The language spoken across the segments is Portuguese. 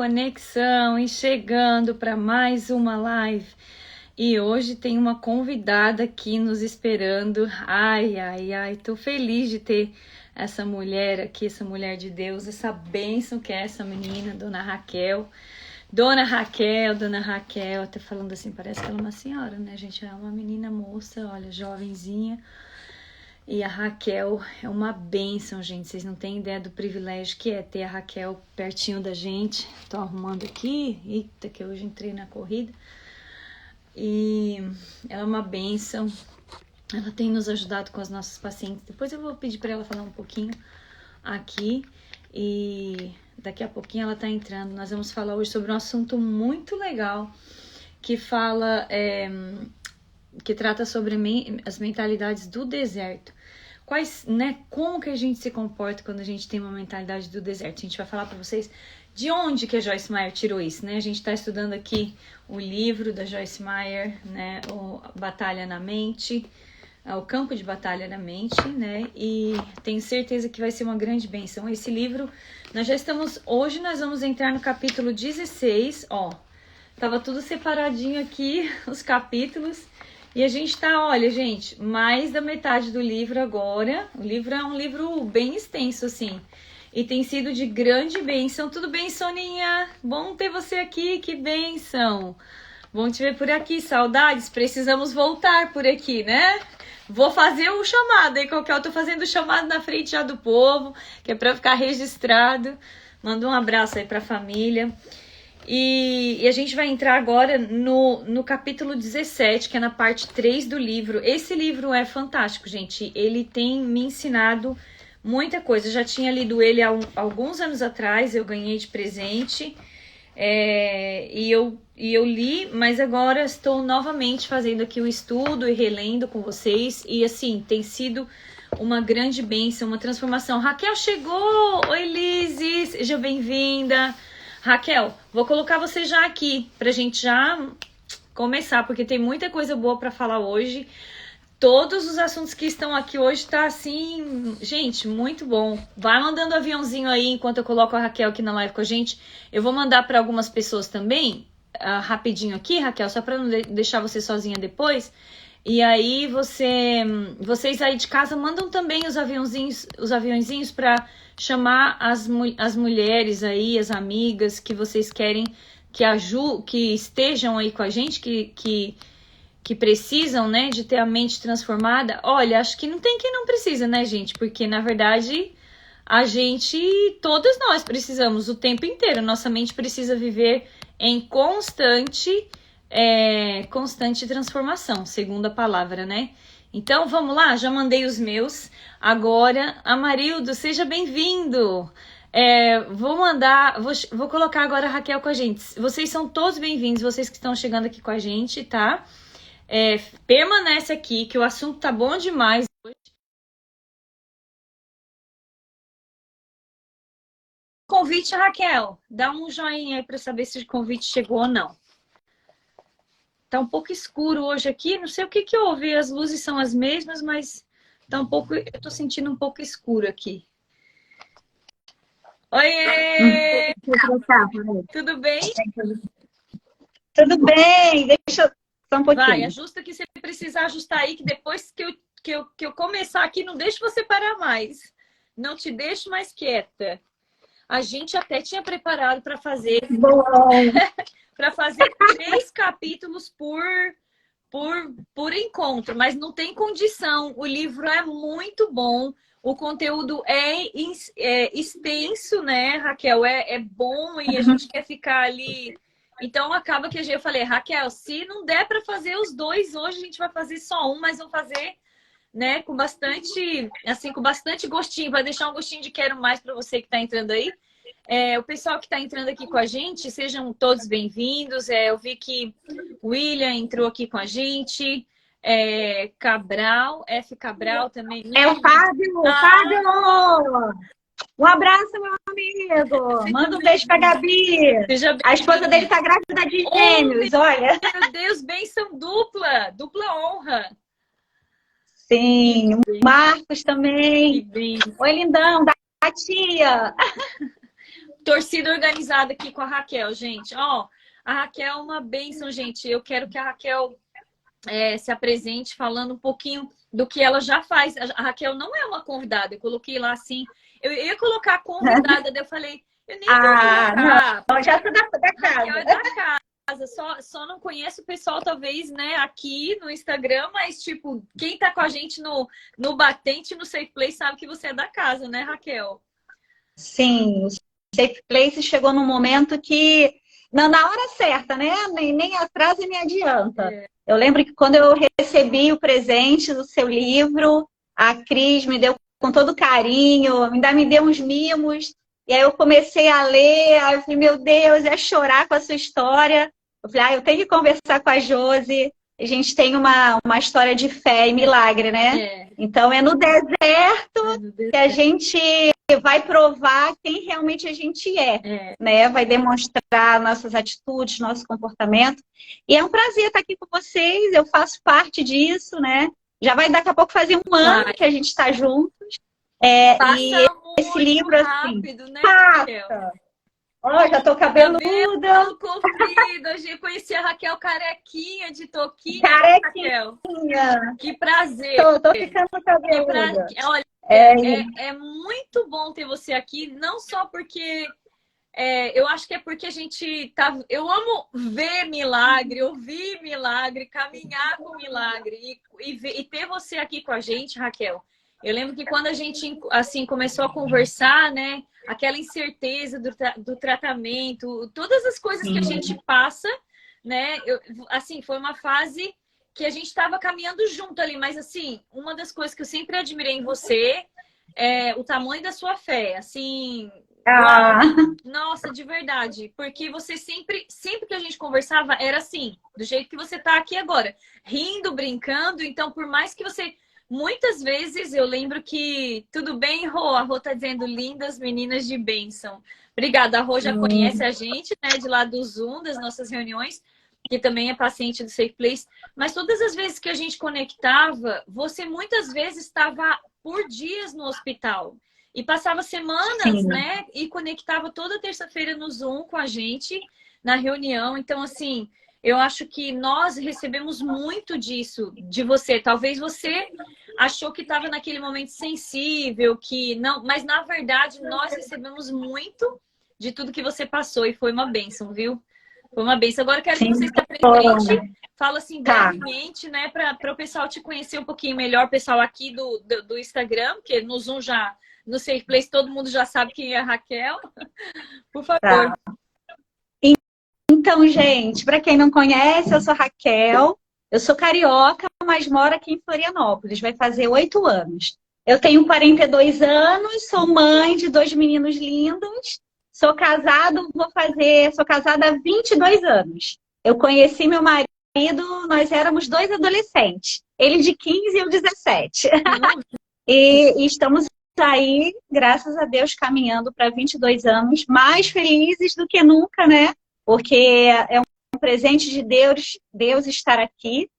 Conexão e chegando para mais uma live. E hoje tem uma convidada aqui nos esperando. Ai, tô feliz de ter essa mulher aqui, essa mulher de Deus, essa bênção que é essa menina, Dona Raquel. Dona Raquel, até falando assim, parece que ela é uma senhora, né, gente? É uma menina moça, olha, jovenzinha. E a Raquel é uma bênção, gente. Vocês não têm ideia do privilégio que é ter a Raquel pertinho da gente. Tô arrumando aqui. Eita, que hoje entrei na corrida. E ela é uma bênção. Ela tem nos ajudado com as nossas pacientes. Depois eu vou pedir para ela falar um pouquinho aqui. E daqui a pouquinho ela tá entrando. Nós vamos falar hoje sobre um assunto muito legal. Que fala... que trata sobre as mentalidades do deserto. Como que a gente se comporta quando a gente tem uma mentalidade do deserto? A gente vai falar para vocês de onde que a Joyce Meyer tirou isso, né? A gente está estudando aqui o livro da Joyce Meyer, né? O Batalha na Mente, o Campo de Batalha na Mente, né? E tenho certeza que vai ser uma grande bênção. Esse livro, hoje nós vamos entrar no capítulo 16, ó. Tava tudo separadinho aqui, os capítulos. E a gente tá, olha, gente, mais da metade do livro agora. O livro é um livro bem extenso, assim. E tem sido de grande bênção. Tudo bem, Soninha? Bom ter você aqui, que bênção. Bom te ver por aqui, saudades. Precisamos voltar por aqui, né? Vou fazer o chamado aí, qualquer eu tô fazendo o chamado na frente já do povo, que é pra ficar registrado. Manda um abraço aí pra família. E a gente vai entrar agora no capítulo 17, que é na parte 3 do livro. Esse livro é fantástico, gente. Ele tem me ensinado muita coisa. Eu já tinha lido ele há alguns anos atrás, eu ganhei de presente. E eu li, mas agora estou novamente fazendo aqui o estudo e relendo com vocês. E assim, tem sido uma grande bênção, uma transformação. Raquel chegou! Oi, Lizzy! Seja bem-vinda! Raquel, vou colocar você já aqui pra gente já começar, porque tem muita coisa boa pra falar hoje. Todos os assuntos que estão aqui hoje tá assim, gente, muito bom. Vai mandando aviãozinho aí enquanto eu coloco a Raquel aqui na live com a gente. Eu vou mandar para algumas pessoas também, rapidinho aqui, Raquel, só pra não deixar você sozinha depois. E aí vocês aí de casa mandam também os aviãozinhos para chamar as mulheres aí, as amigas que vocês querem que estejam aí com a gente, que precisam, né, de ter a mente transformada. Olha, acho que não tem quem não precisa, né, gente? Porque, na verdade, todos nós precisamos o tempo inteiro. Nossa mente precisa viver em constante transformação, segundo a palavra, né? Então, vamos lá, já mandei os meus. Agora, Amarildo, seja bem-vindo. Vou colocar agora a Raquel com a gente. Vocês são todos bem-vindos, vocês que estão chegando aqui com a gente, tá? Permanece aqui, que o assunto tá bom demais hoje. Convite, Raquel. Dá um joinha aí para saber se o convite chegou ou não. Tá um pouco escuro hoje aqui, não sei o que houve, as luzes são as mesmas, mas tá eu tô sentindo um pouco escuro aqui. Oiê! Tudo bem? Tudo bem, deixa eu só um pouquinho. Vai, ajusta que você precisar ajustar aí, que depois que eu começar aqui, não deixo você parar mais. Não te deixo mais quieta. A gente até tinha preparado para fazer... para fazer 3 capítulos por encontro, mas não tem condição. O livro é muito bom, o conteúdo é extenso, né, Raquel? É bom e a gente quer ficar ali. Então acaba que eu falei, Raquel, se não der para fazer os 2 hoje, a gente vai fazer só um, mas vamos fazer, né, com bastante gostinho, vai deixar um gostinho de quero mais para você que está entrando aí. O pessoal que está entrando aqui com a gente, sejam todos bem-vindos. Eu vi que o William entrou aqui com a gente. F. Cabral também. É o Fábio! Fábio! Um abraço, meu amigo! Manda um beijo pra Gabi! A esposa dele tá grávida de gêmeos, olha! Meu Deus, bênção dupla! Dupla honra! Sim, o Marcos também. Oi, lindão, da tia! torcida organizada aqui com a Raquel, gente. Ó, a Raquel é uma bênção, gente. Eu quero que a Raquel se apresente falando um pouquinho do que ela já faz. A Raquel não é uma convidada. Eu coloquei lá assim. Eu ia colocar convidada, daí eu falei, eu nem vou colocar. Não, já sou da casa. Raquel é da casa. Só não conheço o pessoal, talvez, né, aqui no Instagram, mas, tipo, quem tá com a gente no Batente, no Safe Place, sabe que você é da casa, né, Raquel? Sim, o Safe Place chegou num momento que, não, na hora certa, né? Nem atrasa e nem adianta. Eu lembro que quando eu recebi o presente do seu livro, a Cris me deu com todo carinho, ainda me deu uns mimos, e aí eu comecei a ler, aí eu falei, meu Deus, ia chorar com a sua história. Eu falei, eu tenho que conversar com a Josi. A gente tem uma história de fé e milagre, né? Então é no deserto que a gente vai provar quem realmente a gente né? Vai demonstrar nossas atitudes, nosso comportamento. E é um prazer estar aqui com vocês, eu faço parte disso, né? Já vai daqui a pouco fazer um ano que a gente está juntos. E esse livro, rápido, assim, né, passa. Ó, já tô cabeluda. Cabelo comprido. Hoje eu conheci a Raquel carequinha de touquinha. Carequinha. Raquel. Que prazer. Tô ficando cabeluda. Olha, é muito bom ter você aqui, não só porque... eu acho que é porque a gente tá... Eu amo ver milagre, ouvir milagre, caminhar com milagre. E ter você aqui com a gente, Raquel. Eu lembro que quando a gente, assim, começou a conversar, né? Aquela incerteza do tratamento, todas as coisas que a gente passa, né? Assim, foi uma fase que a gente estava caminhando junto ali. Mas, assim, uma das coisas que eu sempre admirei em você é o tamanho da sua fé. Assim, uau, nossa, de verdade. Porque você sempre que a gente conversava, era assim, do jeito que você tá aqui agora. Rindo, brincando. Então, por mais que você... Muitas vezes eu lembro que... Tudo bem, Rô? A Rô tá dizendo lindas meninas de bênção. Obrigada. A Rô já conhece a gente, né? De lá do Zoom, das nossas reuniões, que também é paciente do Safe Place. Mas todas as vezes que a gente conectava, você muitas vezes estava por dias no hospital. E passava semanas, né? E conectava toda terça-feira no Zoom com a gente, na reunião. Então, assim... Eu acho que nós recebemos muito disso de você. Talvez você achou que estava naquele momento sensível, que não, mas na verdade nós recebemos muito de tudo que você passou e foi uma bênção, viu? Foi uma bênção. Agora eu quero que você se apresente, fala assim brevemente, né, para o pessoal te conhecer um pouquinho melhor, o pessoal aqui do Instagram, porque no Zoom já, no Safe Place, todo mundo já sabe quem é a Raquel. Por favor. Então, gente, para quem não conhece, eu sou Raquel, eu sou carioca, mas moro aqui em Florianópolis, vai fazer 8 anos. Eu tenho 42 anos, sou mãe de 2 meninos lindos, sou casada há 22 anos. Eu conheci meu marido, nós éramos 2 adolescentes, ele de 15 e eu 17. E estamos aí, graças a Deus, caminhando para 22 anos, mais felizes do que nunca, né? Porque é um presente de Deus estar aqui.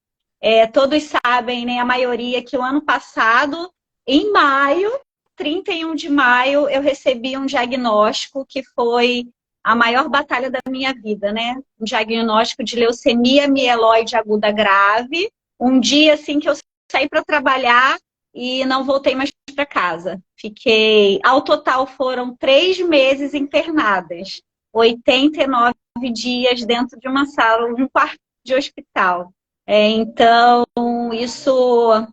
Todos sabem, né, a maioria, que o ano passado, em maio, 31 de maio, eu recebi um diagnóstico que foi a maior batalha da minha vida, né? Um diagnóstico de leucemia mieloide aguda grave. Um dia, assim, que eu saí para trabalhar e não voltei mais para casa. Ao total, foram 3 meses internadas. 89 dias dentro de uma sala, um quarto de hospital. Então, isso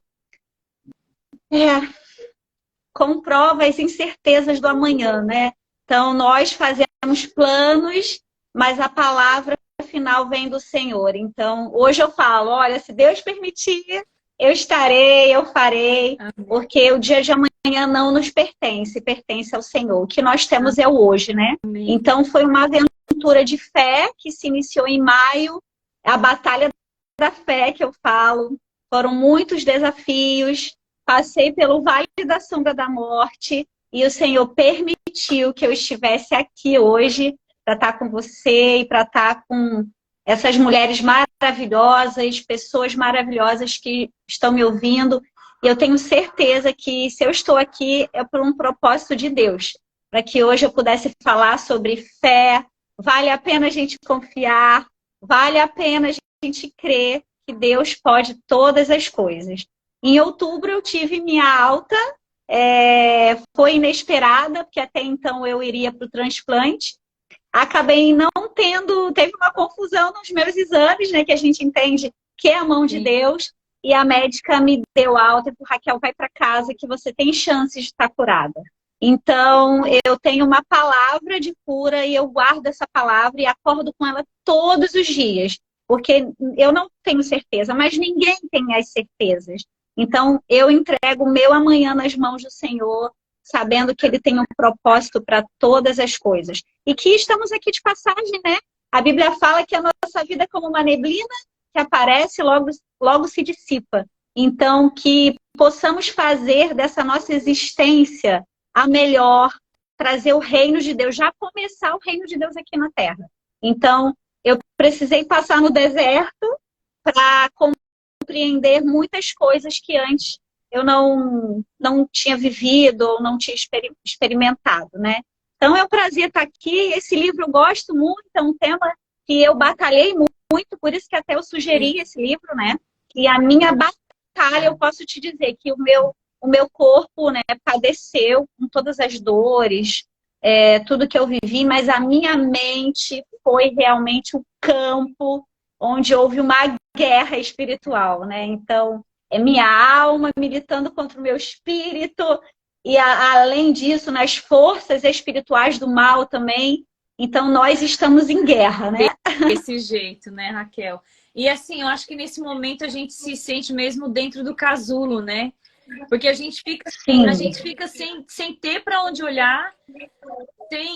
comprova as incertezas do amanhã, né? Então, nós fazemos planos, mas a palavra final vem do Senhor. Então, hoje eu falo, olha, se Deus permitir, eu estarei, eu farei, porque o dia de amanhã não nos pertence, pertence ao Senhor. O que nós temos é o hoje, né? Então, foi uma aventura de fé que se iniciou em maio, a batalha da fé que eu falo. Foram muitos desafios, passei pelo vale da sombra da morte e o Senhor permitiu que eu estivesse aqui hoje para estar com você e para estar com essas mulheres maravilhosas, pessoas maravilhosas que estão me ouvindo. E eu tenho certeza que se eu estou aqui é por um propósito de Deus. para que hoje eu pudesse falar sobre fé. Vale a pena a gente confiar, vale a pena a gente crer que Deus pode todas as coisas. Em outubro eu tive minha alta, foi inesperada, porque até então eu iria para o transplante. Acabei não tendo, teve uma confusão nos meus exames, né? Que a gente entende que é a mão de Deus. E a médica me deu alta e falou, Raquel, vai para casa que você tem chances de estar curada. Então, eu tenho uma palavra de cura e eu guardo essa palavra e acordo com ela todos os dias. Porque eu não tenho certeza, mas ninguém tem as certezas. Então, eu entrego o meu amanhã nas mãos do Senhor, sabendo que Ele tem um propósito para todas as coisas. E que estamos aqui de passagem, né? A Bíblia fala que a nossa vida é como uma neblina que aparece e logo se dissipa. Então, que possamos fazer dessa nossa existência a melhor, trazer o reino de Deus, já começar o reino de Deus aqui na Terra. Então, eu precisei passar no deserto para compreender muitas coisas que antes eu não tinha vivido ou não tinha experimentado, né? Então é um prazer estar aqui. Esse livro eu gosto muito, é um tema que eu batalhei muito, por isso que até eu sugeri esse livro, né? E a minha batalha, eu posso te dizer que o meu corpo, né, padeceu com todas as dores, tudo que eu vivi, mas a minha mente foi realmente o campo onde houve uma guerra espiritual, né? Então, é minha alma militando contra o meu espírito, e além disso, nas forças espirituais do mal também. Então, nós estamos em guerra, né? Desse jeito, né, Raquel? E assim, eu acho que nesse momento a gente se sente mesmo dentro do casulo, né? Porque a gente fica sem ter para onde olhar,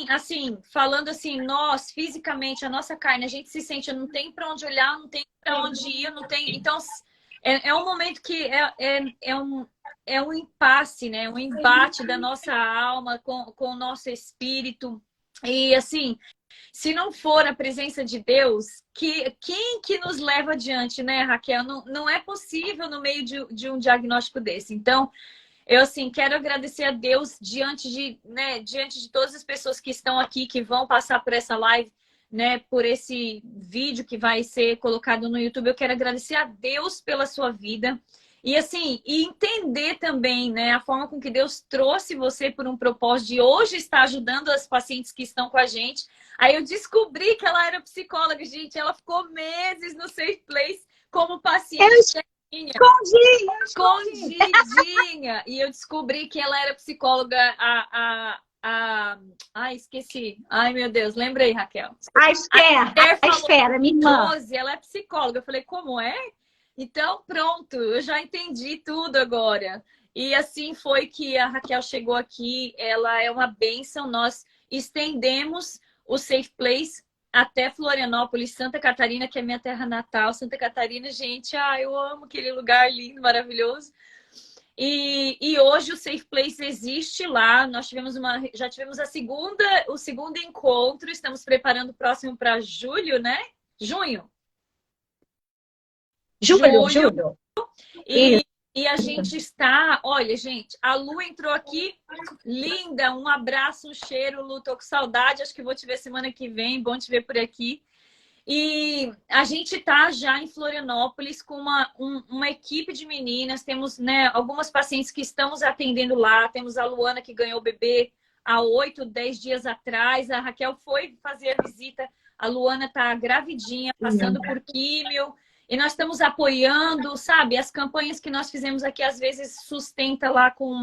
assim, falando assim, nós, fisicamente, a nossa carne, a gente se sente, eu não tenho para onde olhar, não tenho para onde ir, eu não tenho. Então, é um momento que é um impasse, né? Um embate da nossa alma com o nosso espírito. E assim, se não for a presença de Deus, quem que nos leva adiante, né, Raquel? Não é possível no meio de um diagnóstico desse. Então, eu assim quero agradecer a Deus diante de todas as pessoas que estão aqui, que vão passar por essa live, né, por esse vídeo que vai ser colocado no YouTube. Eu quero agradecer a Deus pela sua vida. E assim, e entender também, né, a forma com que Deus trouxe você por um propósito de hoje estar ajudando as pacientes que estão com a gente. Aí eu descobri que ela era psicóloga, gente. Ela ficou meses no Safe Place como paciente. Escondidinha. E eu descobri que ela era psicóloga. Ai, esqueci. Ai, meu Deus. Lembrei, Raquel. A Esther, minha irmã. Rose, ela é psicóloga. Eu falei, como é? Então, pronto, eu já entendi tudo agora. E assim foi que a Raquel chegou aqui. Ela é uma bênção. Nós estendemos o Safe Place até Florianópolis, Santa Catarina, que é minha terra natal. Santa Catarina, gente, eu amo aquele lugar lindo, maravilhoso. E hoje o Safe Place existe lá. Nós já tivemos o segundo encontro. Estamos preparando o próximo para julho, né? Junho. Julho. E a gente está... Olha, gente, a Lu entrou aqui, linda. Um abraço, um cheiro, Lu. Tô com saudade. Acho que vou te ver semana que vem. Bom te ver por aqui. E a gente está já em Florianópolis com uma equipe de meninas. Temos, né, algumas pacientes que estamos atendendo lá. Temos a Luana, que ganhou o bebê há 8, 10 dias atrás. A Raquel foi fazer a visita. A Luana está gravidinha, passando por químio. E nós estamos apoiando, sabe? As campanhas que nós fizemos aqui, às vezes, sustenta lá com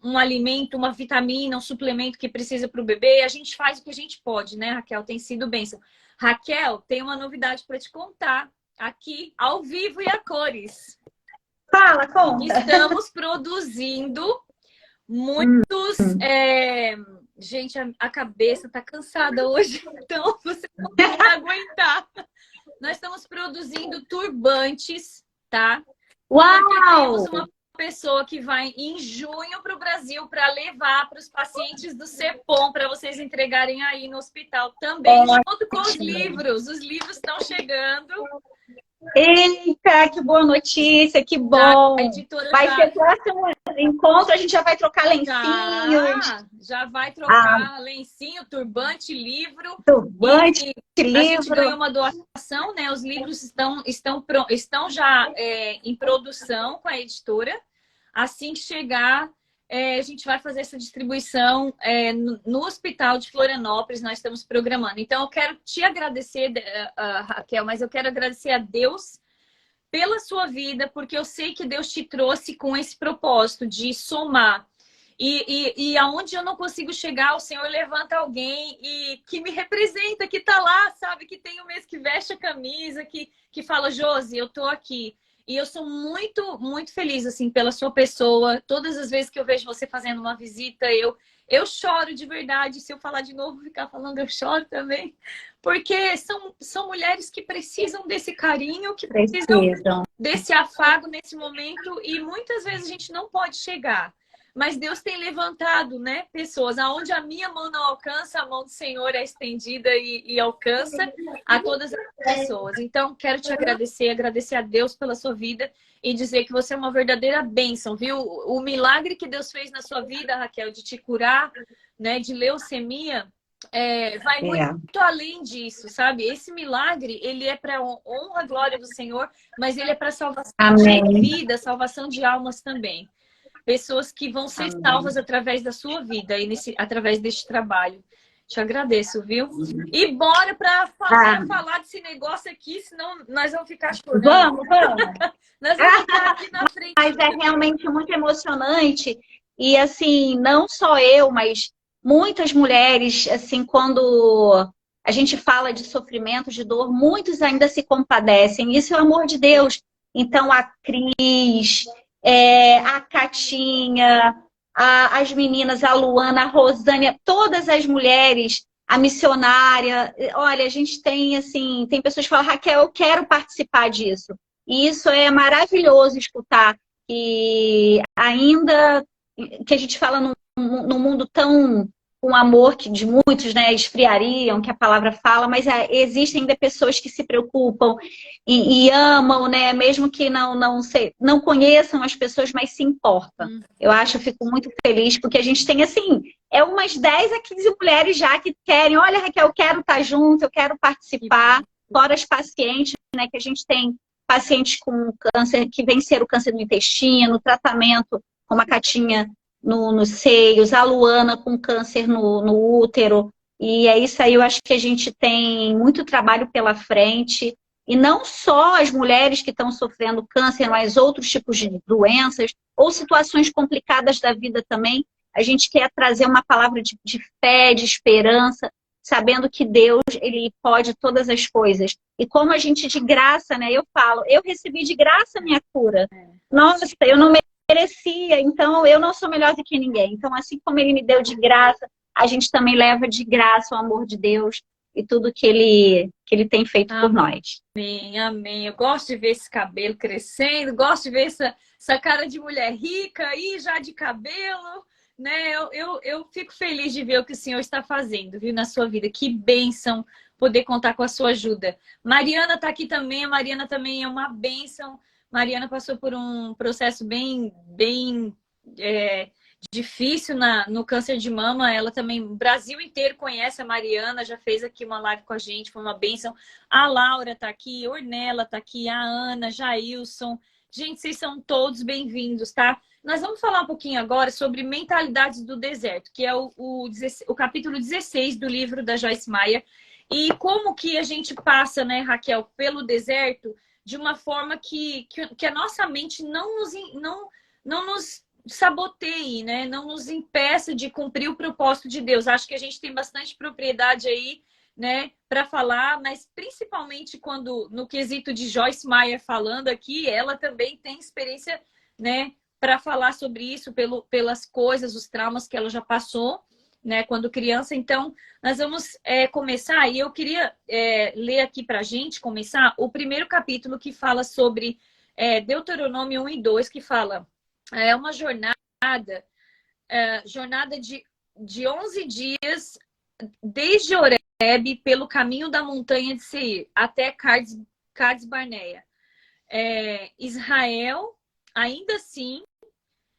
um alimento, uma vitamina, um suplemento que precisa para o bebê. A gente faz o que a gente pode, né, Raquel? Tem sido bênção. Raquel, tem uma novidade para te contar aqui, ao vivo e a cores. Fala, conta. Estamos produzindo muitos... Gente, a cabeça tá cansada hoje, então você não vai aguentar. Nós estamos produzindo turbantes, tá? Uau! Temos uma pessoa que vai em junho para o Brasil para levar para os pacientes do CEPOM para vocês entregarem aí no hospital também, junto com os livros. Os livros estão chegando. Eita, que boa notícia, que Tá, a bom! editora Vai ser próximo encontro, a gente já vai trocar lencinhos, já vai a trocar lencinho, turbante, livro. turbante, E a gente ganhou livro. uma doação, né? Os livros estão já em produção com a editora. Assim que chegar, a gente vai fazer essa distribuição no Hospital de Florianópolis. Nós estamos programando. Então, eu quero te agradecer, Raquel, mas eu quero agradecer a Deus pela sua vida, porque eu sei que Deus te trouxe com esse propósito de somar. E aonde eu não consigo chegar, o Senhor levanta alguém e que me representa, que tá lá, sabe? Que tem o mês que veste a camisa, que fala, Josi, eu tô aqui. E eu sou muito, muito feliz, assim, pela sua pessoa. Todas as vezes que eu vejo você fazendo uma visita, eu choro de verdade. Se eu falar de novo, ficar falando, eu choro também. Porque são mulheres que precisam desse carinho, que precisam Precisam. desse afago nesse momento. E muitas vezes a gente não pode chegar. Mas Deus tem levantado, né, pessoas. Aonde a minha mão não alcança, a mão do Senhor é estendida e alcança a todas as pessoas. Então, quero te agradecer a Deus pela sua vida e dizer que você é uma verdadeira bênção, viu? O milagre que Deus fez na sua vida, Raquel, de te curar, né, de leucemia, vai É. muito além disso, sabe? Esse milagre, ele é para honra e glória do Senhor, mas ele é para salvação de Amém. vida, salvação de almas também. Pessoas que vão ser Amém. salvas através da sua vida e através deste trabalho. Te agradeço, viu? E bora para Ah, falar desse negócio aqui, senão nós vamos ficar chorando. vamos, vamos. Nós vamos ficar aqui na frente. Mas é realmente muito emocionante. E assim, não só eu, mas muitas mulheres, assim, quando a gente fala de sofrimento, de dor, muitos ainda se compadecem. Isso é o amor de Deus. Então, a Cris, a Catinha, as meninas, a Luana, a Rosânia, todas as mulheres, a missionária. Olha, a gente tem, assim, tem pessoas que falam, Raquel, eu quero participar disso. E isso é maravilhoso escutar. E ainda que a gente fala num mundo tão com amor que de muitos, né, esfriariam, que a palavra fala, mas existem ainda pessoas que se preocupam e amam, né, mesmo que não conheçam as pessoas, mas se importam. Eu acho, eu fico muito feliz, porque a gente tem, assim, umas 10 a 15 mulheres já que querem, olha, Raquel, eu quero estar junto, eu quero participar, fora as pacientes, né, que a gente tem pacientes com câncer que venceram o câncer no intestino, tratamento com uma catinha nos seios, a Luana com câncer no útero. E é isso aí, eu acho que a gente tem muito trabalho pela frente. E não só as mulheres que estão sofrendo câncer, mas outros tipos de doenças ou situações complicadas da vida também. A gente quer trazer uma palavra de fé, de esperança, sabendo que Deus, ele pode todas as coisas. E como a gente de graça, né? Eu falo, eu recebi de graça a minha cura. Nossa, eu não merecia, então eu não sou melhor do que ninguém. Então, assim como ele me deu de graça, a gente também leva de graça o amor de Deus e tudo que ele tem feito por nós. Amém, amém. Eu gosto de ver esse cabelo crescendo, gosto de ver essa cara de mulher rica aí, já de cabelo. Né? Eu fico feliz de ver o que o Senhor está fazendo, viu, na sua vida. Que bênção poder contar com a sua ajuda. Mariana está aqui também, a Mariana também é uma bênção. Mariana passou por um processo bem difícil no câncer de mama. Ela também, o Brasil inteiro conhece a Mariana, já fez aqui uma live com a gente, foi uma bênção. A Laura está aqui, a Ornella está aqui, a Ana, Jailson. Gente, vocês são todos bem-vindos, tá? Nós vamos falar um pouquinho agora sobre mentalidades do deserto, que é o capítulo 16 do livro da Joyce Meyer. E como que a gente passa, né, Raquel, pelo deserto de uma forma que a nossa mente não nos saboteie, né? Não nos impeça de cumprir o propósito de Deus. Acho que a gente tem bastante propriedade aí, né, para falar, mas principalmente quando no quesito de Joyce Meyer falando aqui, ela também tem experiência, né, para falar sobre isso, pelas coisas, os traumas que ela já passou, né, quando criança. Então, nós vamos começar, e eu queria ler aqui para a gente começar o primeiro capítulo que fala sobre Deuteronômio 1 e 2, que fala, é uma jornada de 11 dias, desde Horebe, pelo caminho da montanha de Seir, até Cades Barneia. Israel, ainda assim,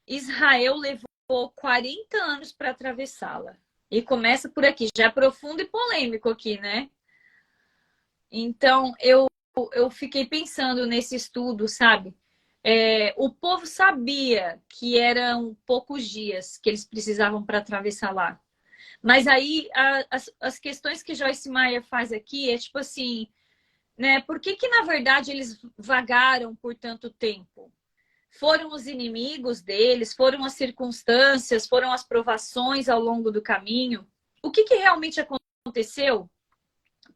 Israel levou 40 anos para atravessá-la. E começa por aqui, já é profundo e polêmico aqui, né? Então, eu fiquei pensando nesse estudo, sabe? O povo sabia que eram poucos dias que eles precisavam para atravessar lá. Mas aí, as questões que Joyce Meyer faz aqui é tipo assim, né? Por que na verdade eles vagaram por tanto tempo? Foram os inimigos deles, foram as circunstâncias, foram as provações ao longo do caminho. O que realmente aconteceu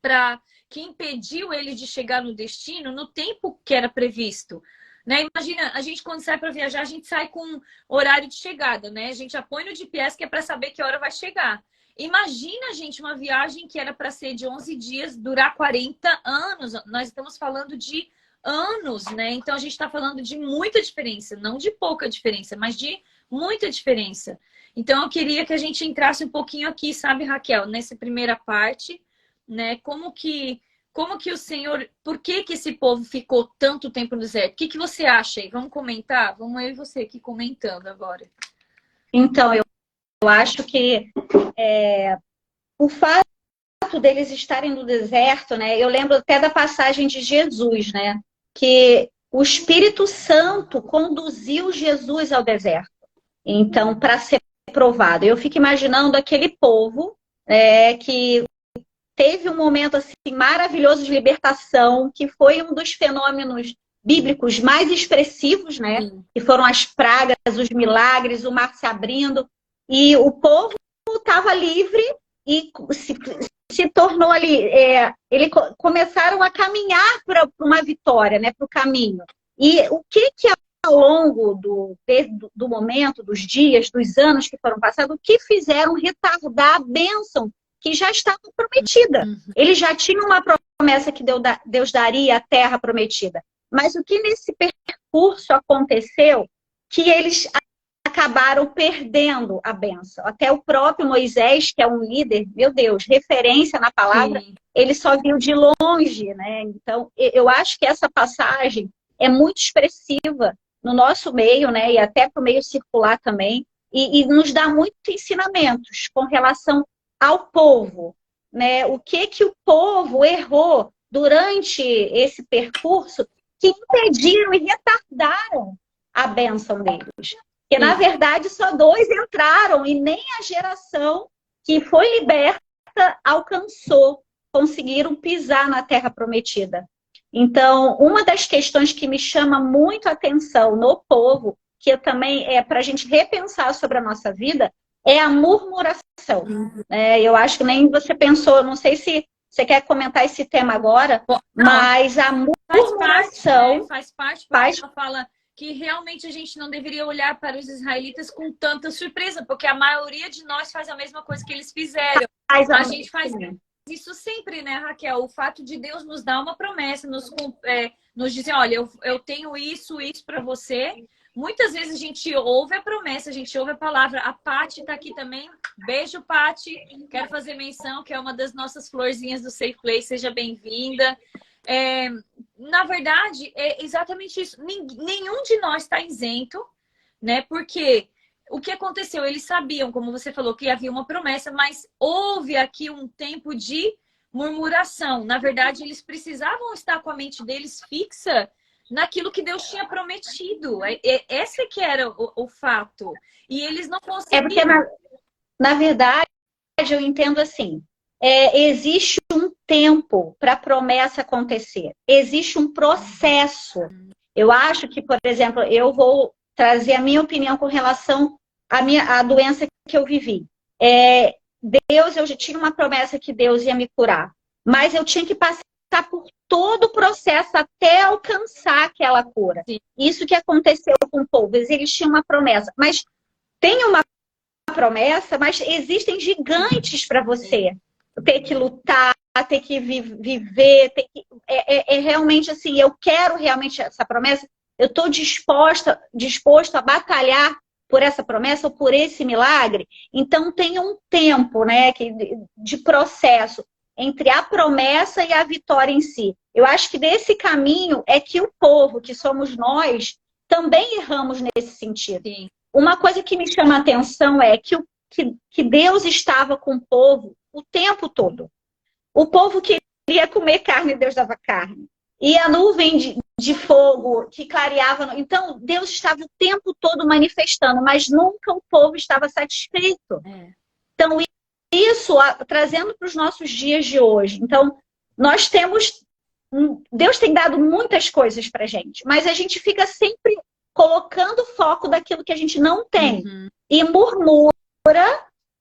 para que impediu ele de chegar no destino no tempo que era previsto? Né? Imagina, a gente quando sai para viajar, a gente sai com horário de chegada, né? A gente já põe no GPS que é para saber que hora vai chegar. Imagina, gente, uma viagem que era para ser de 11 dias, durar 40 anos. Nós estamos falando de anos, né? Então a gente está falando de muita diferença, não de pouca diferença, mas de muita diferença. Então eu queria que a gente entrasse um pouquinho aqui, sabe, Raquel, nessa primeira parte, né? Como que o Senhor, por que esse povo ficou tanto tempo no deserto? O que você acha aí? Vamos comentar? Vamos eu e você aqui comentando agora. Então, eu acho que o fato deles estarem no deserto, né? Eu lembro até da passagem de Jesus, né? Que o Espírito Santo conduziu Jesus ao deserto. Então, para ser provado. Eu fico imaginando aquele povo que teve um momento assim maravilhoso de libertação, que foi um dos fenômenos bíblicos mais expressivos, né? Que foram as pragas, os milagres, o mar se abrindo. E o povo estava livre e se tornou ali. Eles começaram a caminhar para uma vitória, né? Para o caminho. E o que ao longo do momento, dos dias, dos anos que foram passados, o que fizeram retardar a bênção que já estava prometida. Eles já tinham uma promessa que Deus daria à terra prometida. Mas o que nesse percurso aconteceu, que eles acabaram perdendo a bênção. Até o próprio Moisés, que é um líder, meu Deus, referência na palavra, ele só viu de longe, né? Então, eu acho que essa passagem é muito expressiva no nosso meio, né? E até para o meio circular também, e nos dá muitos ensinamentos com relação ao povo, né? O que o povo errou durante esse percurso que impediram e retardaram a bênção deles. Porque, na verdade, só 2 entraram e nem a geração que foi liberta conseguiram pisar na terra prometida. Então, uma das questões que me chama muito a atenção no povo, que eu também para a gente repensar sobre a nossa vida, é a murmuração. Eu acho que nem você pensou, não sei se você quer comentar esse tema agora, mas a murmuração... Faz parte, porque ela fala que realmente a gente não deveria olhar para os israelitas com tanta surpresa, porque a maioria de nós faz a mesma coisa que eles fizeram. A gente faz isso sempre, né, Raquel? O fato de Deus nos dar uma promessa, nos dizer, olha, eu tenho isso para você. Muitas vezes a gente ouve a promessa, a gente ouve a palavra. A Paty está aqui também. Beijo, Paty. Quero fazer menção, que é uma das nossas florzinhas do Safe Place. Seja bem-vinda. Na verdade, é exatamente isso. Nenhum de nós está isento, né? Porque o que aconteceu? Eles sabiam, como você falou, que havia uma promessa, mas houve aqui um tempo de murmuração. Na verdade, eles precisavam estar com a mente deles fixa naquilo que Deus tinha prometido. Esse que era o fato. E eles não conseguiam. Porque, na verdade, eu entendo assim, existe um tempo para a promessa acontecer. Existe um processo. Eu acho que, por exemplo, eu vou trazer a minha opinião com relação à doença que eu vivi. Eu já tinha uma promessa que Deus ia me curar, mas eu tinha que passar por todo o processo até alcançar aquela cura. Sim. Isso que aconteceu com o povo. Eles tinham uma promessa, mas tem uma promessa, mas existem gigantes para você ter que lutar, ter que viver, realmente assim, eu quero realmente essa promessa, eu estou disposto a batalhar por essa promessa ou por esse milagre. Então tem um tempo, né, de processo. entre a promessa e a vitória em si. Eu acho que nesse caminho é que o povo, que somos nós, também erramos nesse sentido. Sim. Uma coisa que me chama a atenção é que Deus estava com o povo o tempo todo. O povo queria comer carne, Deus dava carne. E a nuvem de fogo que clareava. Então, Deus estava o tempo todo manifestando, mas nunca o povo estava satisfeito. Então, isso trazendo para os nossos dias de hoje. Então, nós temos. Deus tem dado muitas coisas para a gente, mas a gente fica sempre colocando foco daquilo que a gente não tem. E murmura,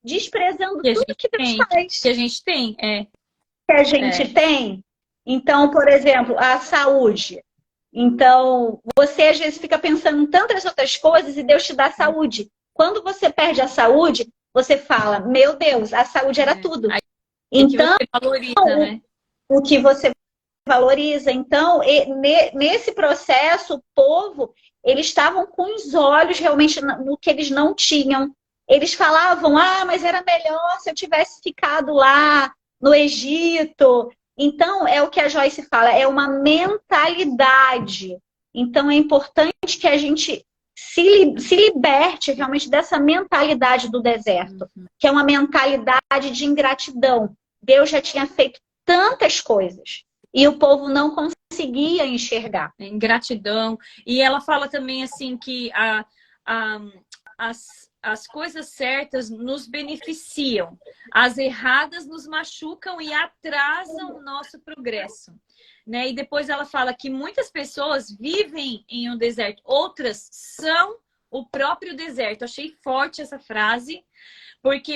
desprezando tudo que Deus faz. Que a gente tem, Que a gente tem. Então, por exemplo, a saúde. Então, você às vezes fica pensando em tantas outras coisas e Deus te dá saúde. Quando você perde a saúde, você fala, meu Deus, a saúde era tudo. Então, que você valoriza, né? O que você valoriza. Então, nesse processo, o povo, eles estavam com os olhos realmente no que eles não tinham. Eles falavam, mas era melhor se eu tivesse ficado lá no Egito. Então, é o que a Joyce fala, é uma mentalidade. Então, é importante que a gente se liberte realmente dessa mentalidade do deserto, que é uma mentalidade de ingratidão. Deus já tinha feito tantas coisas e o povo não conseguia enxergar. Ingratidão. E ela fala também assim que as coisas certas nos beneficiam, as erradas nos machucam e atrasam o nosso progresso. Né? E depois ela fala que muitas pessoas vivem em um deserto, outras são o próprio deserto. Achei forte essa frase,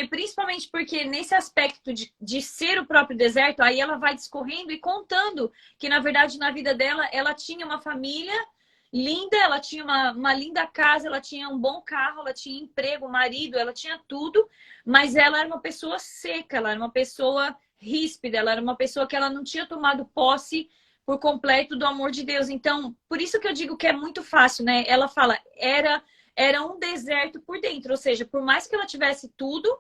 principalmente porque nesse aspecto de ser o próprio deserto, aí ela vai discorrendo e contando que, na verdade, na vida dela, ela tinha uma família linda, ela tinha uma linda casa, ela tinha um bom carro, ela tinha emprego, marido, ela tinha tudo, mas ela era uma pessoa seca, ela era uma pessoa ríspida, ela era uma pessoa que ela não tinha tomado posse por completo do amor de Deus. Então, por isso que eu digo que é muito fácil, né? Ela fala, era um deserto por dentro, ou seja, por mais que ela tivesse tudo,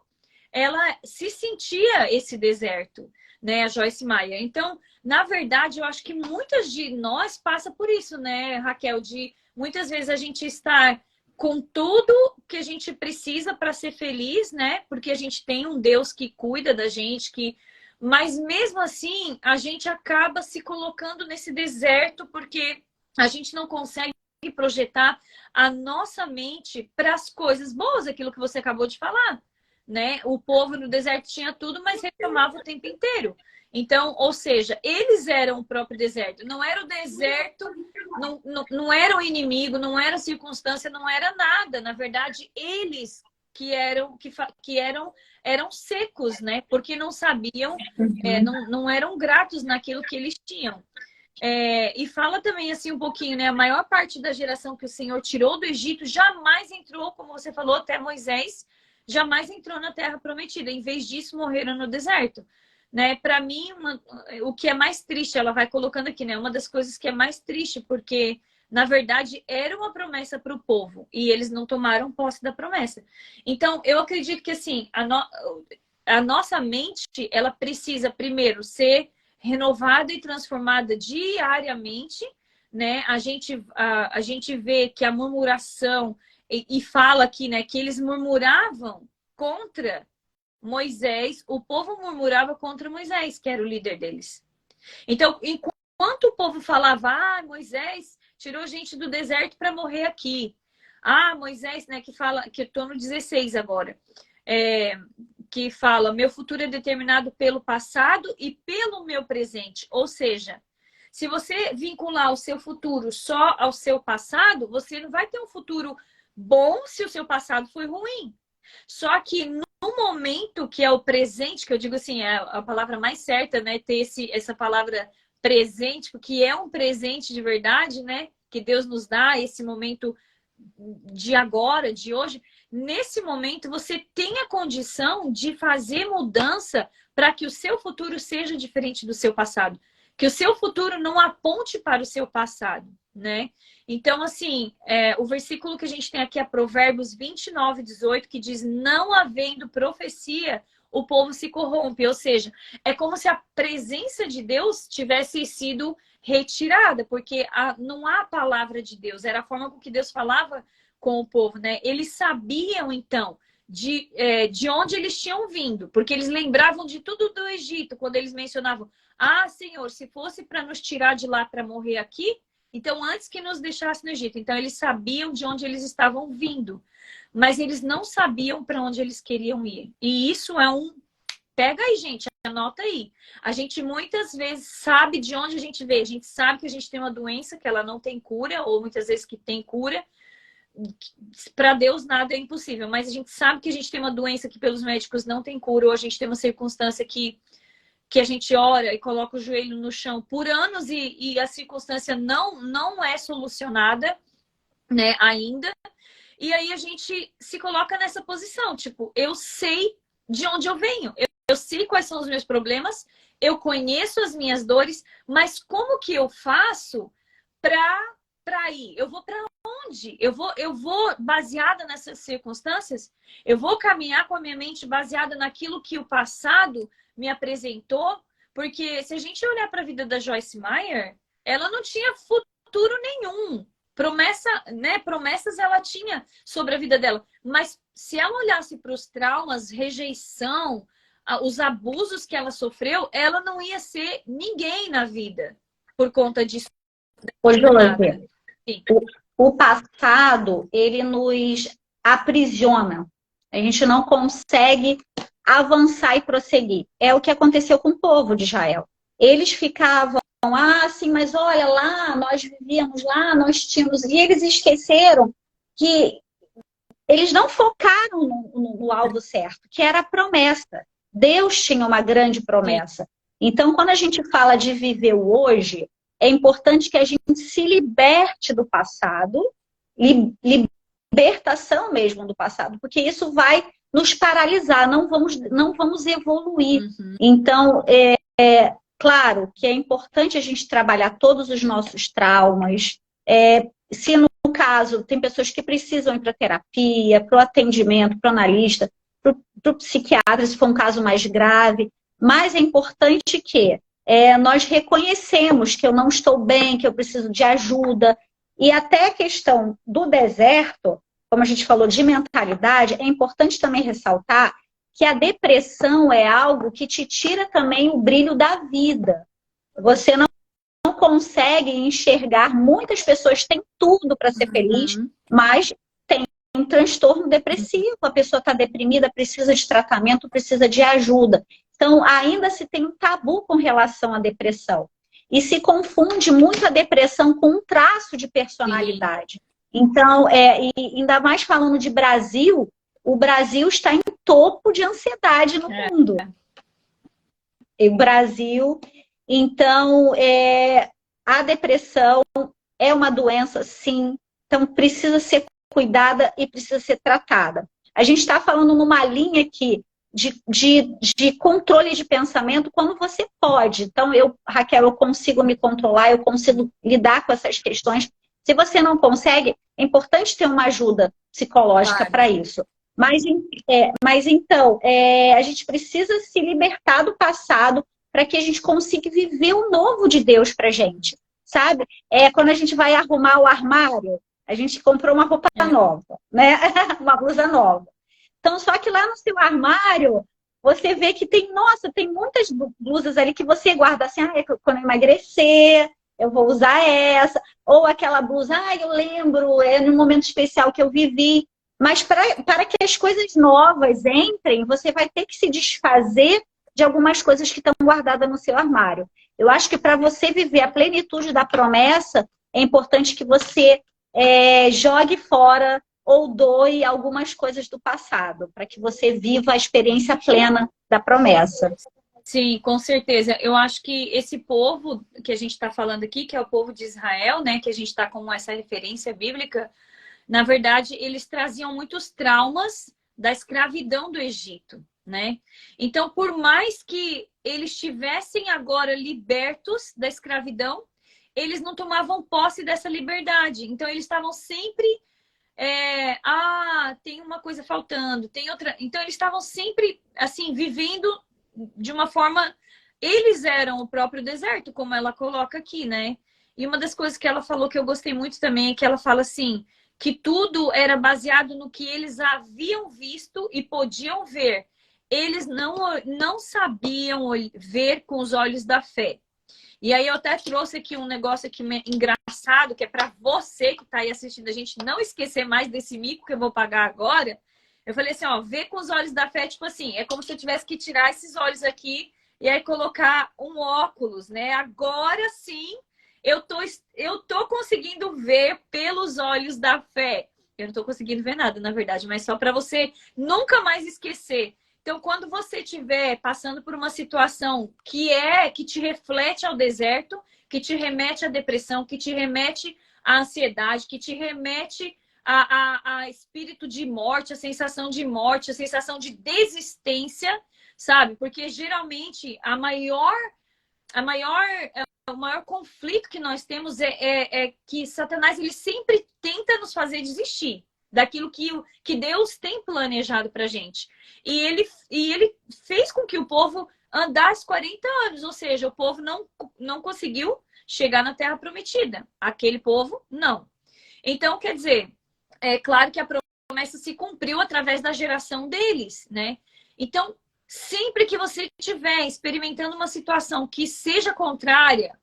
ela se sentia esse deserto, né, a Joyce Meyer. Então, na verdade, eu acho que muitas de nós passa por isso, né, Raquel, de muitas vezes a gente estar com tudo que a gente precisa para ser feliz, né, porque a gente tem um Deus que cuida da gente, mas mesmo assim, a gente acaba se colocando nesse deserto porque a gente não consegue projetar a nossa mente para as coisas boas, aquilo que você acabou de falar, né? O povo no deserto tinha tudo, mas reclamava o tempo inteiro. Então, ou seja, eles eram o próprio deserto. Não era o deserto, não era o inimigo, não era a circunstância, não era nada. Na verdade, eles eram secos, né? Porque não sabiam, não eram gratos naquilo que eles tinham. E fala também assim um pouquinho, né? A maior parte da geração que o Senhor tirou do Egito jamais entrou, como você falou, até Moisés, jamais entrou na Terra Prometida. Em vez disso, morreram no deserto. Né? Para mim, o que é mais triste, ela vai colocando aqui, né? Uma das coisas que é mais triste, porque na verdade era uma promessa para o povo e eles não tomaram posse da promessa. Então, eu acredito que assim, a nossa mente, ela precisa primeiro ser renovada e transformada diariamente, né? A gente vê que a murmuração e fala aqui, né, que eles murmuravam contra Moisés, o povo murmurava contra Moisés, que era o líder deles. Então, enquanto o povo falava, Moisés tirou gente do deserto para morrer aqui. Moisés, né, que eu estou no 16 agora, que fala, meu futuro é determinado pelo passado e pelo meu presente. Ou seja, se você vincular o seu futuro só ao seu passado, você não vai ter um futuro bom se o seu passado foi ruim. Só que no momento que é o presente, que eu digo assim, é a palavra mais certa, né? Ter essa palavra presente, porque é um presente de verdade, né? Que Deus nos dá, esse momento de agora, de hoje. Nesse momento, você tem a condição de fazer mudança para que o seu futuro seja diferente do seu passado. Que o seu futuro não aponte para o seu passado, né? Então, assim, o versículo que a gente tem aqui é Provérbios 29, 18, que diz, não havendo profecia o povo se corrompe. Ou seja, é como se a presença de Deus tivesse sido retirada, porque não há a palavra de Deus, era a forma com que Deus falava com o povo, né? Eles sabiam, então, de onde eles tinham vindo, porque eles lembravam de tudo do Egito, quando eles mencionavam, Senhor, se fosse para nos tirar de lá para morrer aqui, então antes que nos deixasse no Egito. Então eles sabiam de onde eles estavam vindo, mas eles não sabiam para onde eles queriam ir. E isso é Pega aí, gente, anota aí. A gente muitas vezes sabe de onde a gente veio. A gente sabe que a gente tem uma doença que ela não tem cura, ou muitas vezes que tem cura. Para Deus nada é impossível, mas a gente sabe que a gente tem uma doença que pelos médicos não tem cura, ou a gente tem uma circunstância que a gente ora e coloca o joelho no chão por anos e a circunstância não é solucionada, né, ainda. E aí a gente se coloca nessa posição, tipo, eu sei de onde eu venho, eu sei quais são os meus problemas, eu conheço as minhas dores, mas como que eu faço para ir? Eu vou para onde? Eu vou baseada nessas circunstâncias? Eu vou caminhar com a minha mente baseada naquilo que o passado me apresentou? Porque se a gente olhar para a vida da Joyce Meyer, ela não tinha futuro nenhum. Promessas ela tinha sobre a vida dela. Mas se ela olhasse para os traumas, rejeição, os abusos que ela sofreu, ela não ia ser ninguém na vida por conta disso. Ô, Josi, o passado, ele nos aprisiona. A gente não consegue avançar e prosseguir. É o que aconteceu com o povo de Israel. Eles ficavam, sim, mas olha lá, nós vivíamos lá, nós tínhamos... E eles esqueceram que eles não focaram no alvo certo, que era a promessa. Deus tinha uma grande promessa. Então, quando a gente fala de viver o hoje, é importante que a gente se liberte do passado, libertação mesmo do passado, porque isso vai nos paralisar, não vamos evoluir. Uhum. Então, claro que é importante a gente trabalhar todos os nossos traumas. Se no caso tem pessoas que precisam ir para terapia, para o atendimento, para o analista, para o psiquiatra, se for um caso mais grave, mas é importante que nós reconhecemos que eu não estou bem, que eu preciso de ajuda. E até a questão do deserto, como a gente falou de mentalidade, é importante também ressaltar que a depressão é algo que te tira também o brilho da vida. Você não consegue enxergar, muitas pessoas têm tudo para ser feliz, mas tem um transtorno depressivo, a pessoa está deprimida, precisa de tratamento, precisa de ajuda. Então, ainda se tem um tabu com relação à depressão. E se confunde muito a depressão com um traço de personalidade. Sim. Então, e ainda mais falando de Brasil, o Brasil está em topo de ansiedade no mundo. E o Brasil... Então, a depressão é uma doença, sim. Então, precisa ser cuidada e precisa ser tratada. A gente está falando numa linha aqui de controle de pensamento quando você pode. Então, Raquel, eu consigo me controlar, eu consigo lidar com essas questões. Se você não consegue, é importante ter uma ajuda psicológica para isso. Mas então, a gente precisa se libertar do passado para que a gente consiga viver o novo de Deus pra gente, sabe? Quando a gente vai arrumar o armário, a gente comprou uma roupa nova, né? Uma blusa nova. Então, só que lá no seu armário, você vê que tem muitas blusas ali que você guarda assim, quando eu emagrecer, eu vou usar essa. Ou aquela blusa, eu lembro, num momento especial que eu vivi. Mas para que as coisas novas entrem, você vai ter que se desfazer de algumas coisas que estão guardadas no seu armário. Eu acho que para você viver a plenitude da promessa, é importante que você jogue fora ou doe algumas coisas do passado, para que você viva a experiência plena da promessa. Sim, com certeza. Eu acho que esse povo que a gente está falando aqui, que é o povo de Israel, né, que a gente está como essa referência bíblica, na verdade, eles traziam muitos traumas da escravidão do Egito, né? Então, por mais que eles estivessem agora libertos da escravidão, eles não tomavam posse dessa liberdade. Então, eles estavam sempre Tem uma coisa faltando, tem outra. Então eles estavam sempre assim vivendo de uma forma, eles eram o próprio deserto, como ela coloca aqui, né? E uma das coisas que ela falou que eu gostei muito também é que ela fala assim, que tudo era baseado no que eles haviam visto e podiam ver. Eles não sabiam ver com os olhos da fé. E aí eu até trouxe aqui um negócio aqui engraçado, que é para você que está aí assistindo a gente não esquecer mais desse mico que eu vou pagar agora. Eu falei assim, ó, ver com os olhos da fé, tipo assim, é como se eu tivesse que tirar esses olhos aqui e aí colocar um óculos, né? Agora sim, eu tô conseguindo ver pelos olhos da fé. Eu não tô conseguindo ver nada, na verdade, mas só para você nunca mais esquecer. Então, quando você estiver passando por uma situação que te reflete ao deserto, que te remete à depressão, que te remete à ansiedade, que te remete a espírito de morte, a sensação de morte, a sensação de desistência, sabe? Porque geralmente o maior conflito que nós temos é que Satanás ele sempre tenta nos fazer desistir daquilo que Deus tem planejado para gente. E ele fez com que o povo andasse 40 anos, ou seja, o povo não conseguiu chegar na Terra Prometida. Aquele povo, não. Então, quer dizer, é claro que a promessa se cumpriu através da geração deles, né? Então, sempre que você estiver experimentando uma situação que seja contrária,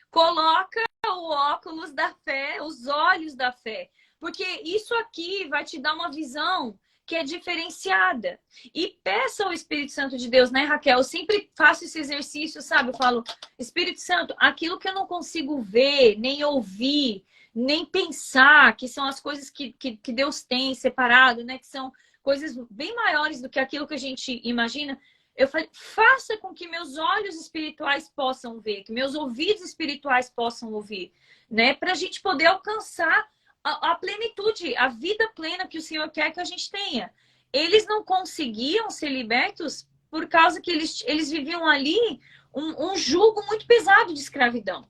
coloca o óculos da fé, os olhos da fé. Porque isso aqui vai te dar uma visão que é diferenciada. E peça ao Espírito Santo de Deus, né, Raquel? Eu sempre faço esse exercício, sabe? Eu falo, Espírito Santo, aquilo que eu não consigo ver, nem ouvir, nem pensar, que são as coisas que Deus tem separado, né? Que são coisas bem maiores do que aquilo que a gente imagina. Eu falei, faça com que meus olhos espirituais possam ver, que meus ouvidos espirituais possam ouvir, né? Para a gente poder alcançar a plenitude, a vida plena que o Senhor quer que a gente tenha. Eles não conseguiam ser libertos por causa que eles viviam ali um jugo muito pesado de escravidão,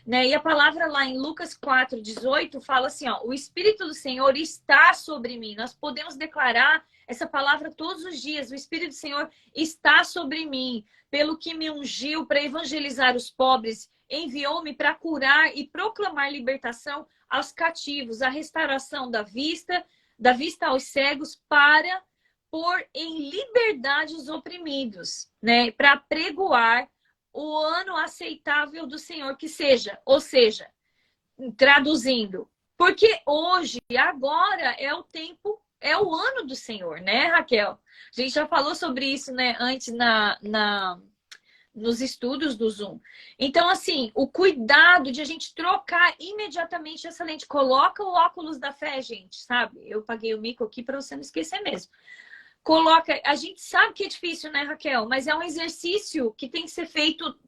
né? E a palavra lá em Lucas 4:18 fala assim, ó, o Espírito do Senhor está sobre mim. Nós podemos declarar essa palavra todos os dias. O Espírito do Senhor está sobre mim, pelo que me ungiu para evangelizar os pobres, enviou-me para curar e proclamar libertação aos cativos, a restauração da vista aos cegos, para pôr em liberdade os oprimidos, né? Para pregoar o ano aceitável do Senhor, que seja, ou seja, traduzindo, porque hoje, agora é o tempo, é o ano do Senhor, né, Raquel? A gente já falou sobre isso, né, antes nos estudos do Zoom. Então, assim, o cuidado de a gente trocar imediatamente essa lente. Coloca o óculos da fé, gente, sabe? Eu paguei o mico aqui para você não esquecer mesmo. Coloca, a gente sabe que é difícil, né, Raquel? Mas é um exercício que tem que ser feito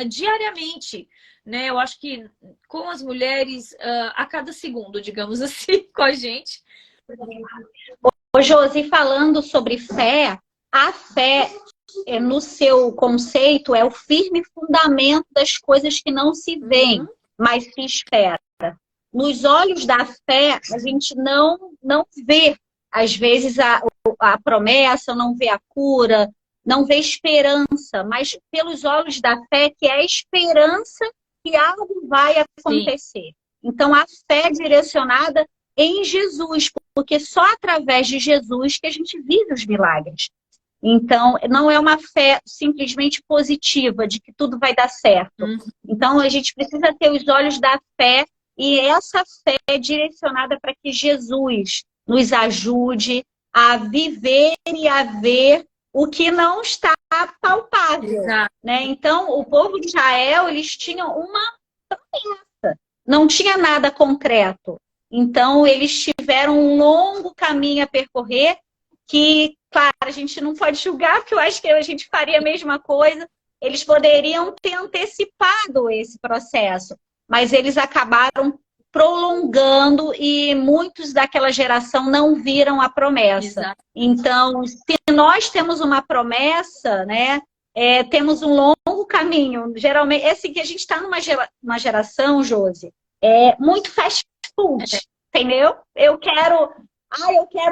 diariamente, né? Eu acho que com as mulheres, a cada segundo, digamos assim, com a gente. Ô, Josi, falando sobre fé, a fé, no seu conceito, é o firme fundamento das coisas que não se veem, mas se espera. Nos olhos da fé, a gente não vê, às vezes, a promessa, não vê a cura, não vê esperança, mas pelos olhos da fé, que é a esperança que algo vai acontecer. Sim. Então, a fé é direcionada em Jesus, porque só através de Jesus que a gente vive os milagres. Então, não é uma fé simplesmente positiva, de que tudo vai dar certo. Então, a gente precisa ter os olhos da fé, e essa fé é direcionada para que Jesus nos ajude a viver e a ver o que não está palpável. Né? Então, o povo de Israel, eles tinham uma promessa, não tinha nada concreto. Então, eles tiveram um longo caminho a percorrer, que, claro, a gente não pode julgar, porque eu acho que a gente faria a mesma coisa. Eles poderiam ter antecipado esse processo, mas eles acabaram prolongando e muitos daquela geração não viram a promessa. Exato. Então, se nós temos uma promessa, né, temos um longo caminho. Geralmente, é assim que a gente está numa geração, Josi, muito fast food, entendeu? Eu quero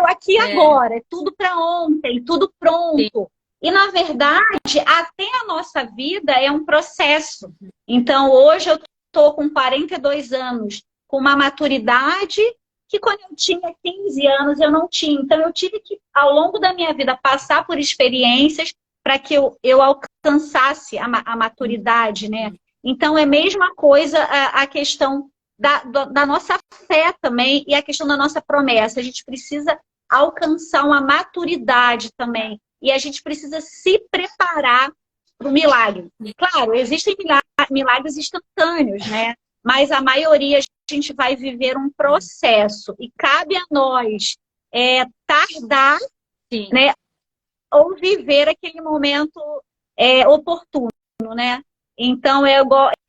aqui agora, é tudo para ontem, tudo pronto. E, na verdade, até a nossa vida é um processo. Então, hoje eu estou com 42 anos, com uma maturidade que quando eu tinha 15 anos eu não tinha. Então, eu tive que, ao longo da minha vida, passar por experiências para que eu alcançasse a maturidade, né? Então, é a mesma coisa a questão da nossa fé também e a questão da nossa promessa. A gente precisa alcançar uma maturidade também. E a gente precisa se preparar para o milagre. Claro, existem milagres instantâneos, né? Mas a maioria a gente vai viver um processo. E cabe a nós tardar, né? Ou viver aquele momento oportuno, né? Então, é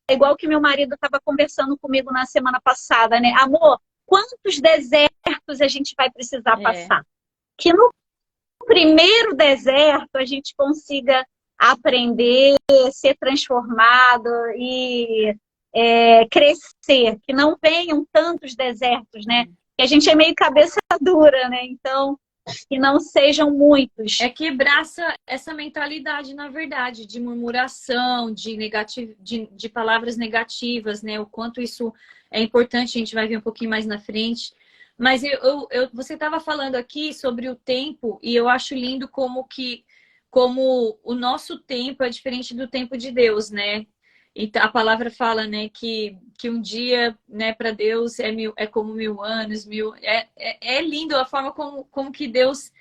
igual que meu marido estava conversando comigo na semana passada, né? Amor, quantos desertos a gente vai precisar passar? Que no primeiro deserto a gente consiga aprender, ser transformado e crescer. Que não venham tantos desertos, né? Que a gente é meio cabeça dura, né? Então, que não sejam muitos. É quebrar essa mentalidade, na verdade, de murmuração, de palavras negativas, né? O quanto isso é importante, a gente vai ver um pouquinho mais na frente. Mas você estava falando aqui sobre o tempo, e eu acho lindo como o nosso tempo é diferente do tempo de Deus, né? E a palavra fala, né, que um dia, né, para Deus é como 1000 anos, é lindo a forma como que Deus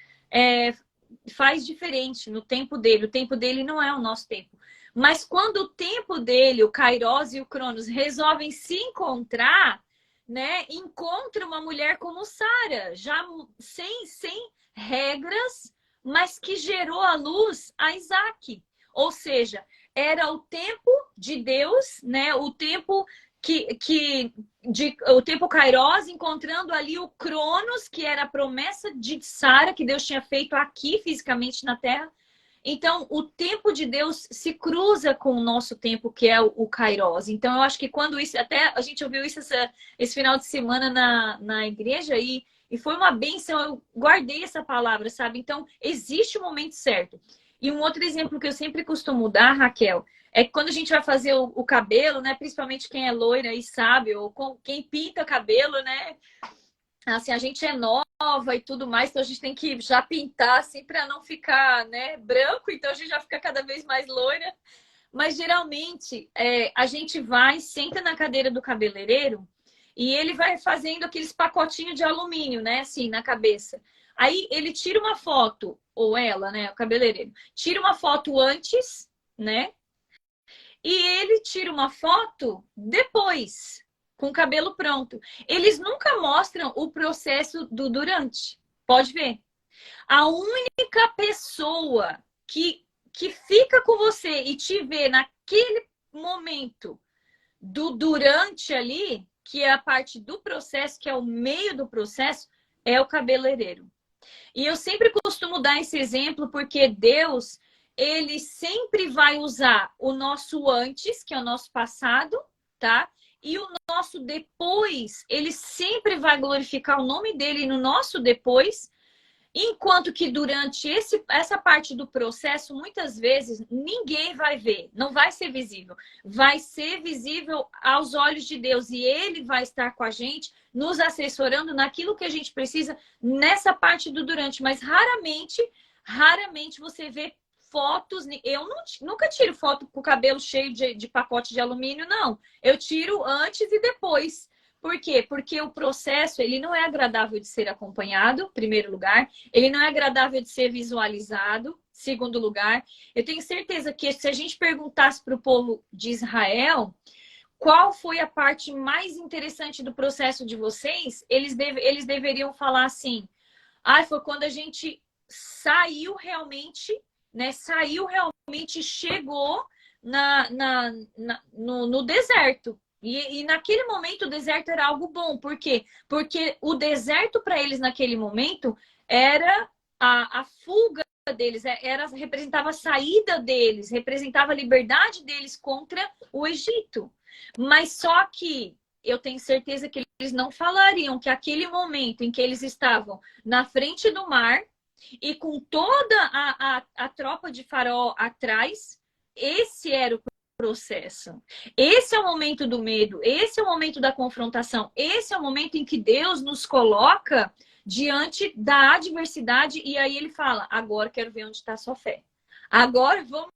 faz diferente no tempo dele. O tempo dele não é o nosso tempo. Mas quando o tempo dele, o Kairos e o Cronos, resolvem se encontrar, né, encontra uma mulher como Sara, já sem regras, mas que gerou à luz a Isaac. Ou seja, era o tempo de Deus, né? O tempo o tempo Kairos encontrando ali o Cronos, que era a promessa de Sara que Deus tinha feito aqui fisicamente na Terra. Então, o tempo de Deus se cruza com o nosso tempo, que é o Kairos. Então, eu acho que quando isso... Até a gente ouviu isso esse final de semana na igreja e foi uma bênção. Eu guardei essa palavra, sabe? Então, existe o momento certo. E um outro exemplo que eu sempre costumo dar, Raquel, é que quando a gente vai fazer o cabelo, né? Principalmente quem é loira e sabe, ou quem pinta cabelo, né? Assim, a gente é nova e tudo mais, então a gente tem que já pintar, assim, para não ficar, né, branco, então a gente já fica cada vez mais loira. Mas, geralmente, a gente vai, senta na cadeira do cabeleireiro e ele vai fazendo aqueles pacotinhos de alumínio, né, assim, na cabeça. Aí ele tira uma foto, ou ela, né, o cabeleireiro, tira uma foto antes, né, e ele tira uma foto depois, com o cabelo pronto. Eles nunca mostram o processo do durante. Pode ver. A única pessoa que fica com você e te vê naquele momento do durante ali, que é a parte do processo, que é o meio do processo, é o cabeleireiro. E eu sempre costumo dar esse exemplo porque Deus, ele sempre vai usar o nosso antes, que é o nosso passado, tá? E o nosso depois, ele sempre vai glorificar o nome dele no nosso depois, enquanto que durante essa parte do processo, muitas vezes, ninguém vai ver, não vai ser visível. Vai ser visível aos olhos de Deus e ele vai estar com a gente, nos assessorando naquilo que a gente precisa nessa parte do durante. Mas raramente você vê fotos. Eu nunca tiro foto com o cabelo cheio de pacote de alumínio, não. Eu tiro antes e depois. Por quê? Porque o processo, ele não é agradável de ser acompanhado, em primeiro lugar. Ele não é agradável de ser visualizado, segundo lugar. Eu tenho certeza que se a gente perguntasse para o povo de Israel qual foi a parte mais interessante do processo de vocês, eles deveriam falar assim: foi quando a gente saiu realmente, né? Saiu realmente e chegou no deserto. E naquele momento o deserto era algo bom. Por quê? Porque o deserto para eles naquele momento era a fuga deles, representava a saída deles, representava a liberdade deles contra o Egito. Mas só que eu tenho certeza que eles não falariam que aquele momento em que eles estavam na frente do mar e com toda a tropa de Faraó atrás, esse era o processo. Esse é o momento do medo, esse é o momento da confrontação, esse é o momento em que Deus nos coloca diante da adversidade e aí ele fala, agora quero ver onde está a sua fé. Agora vamos,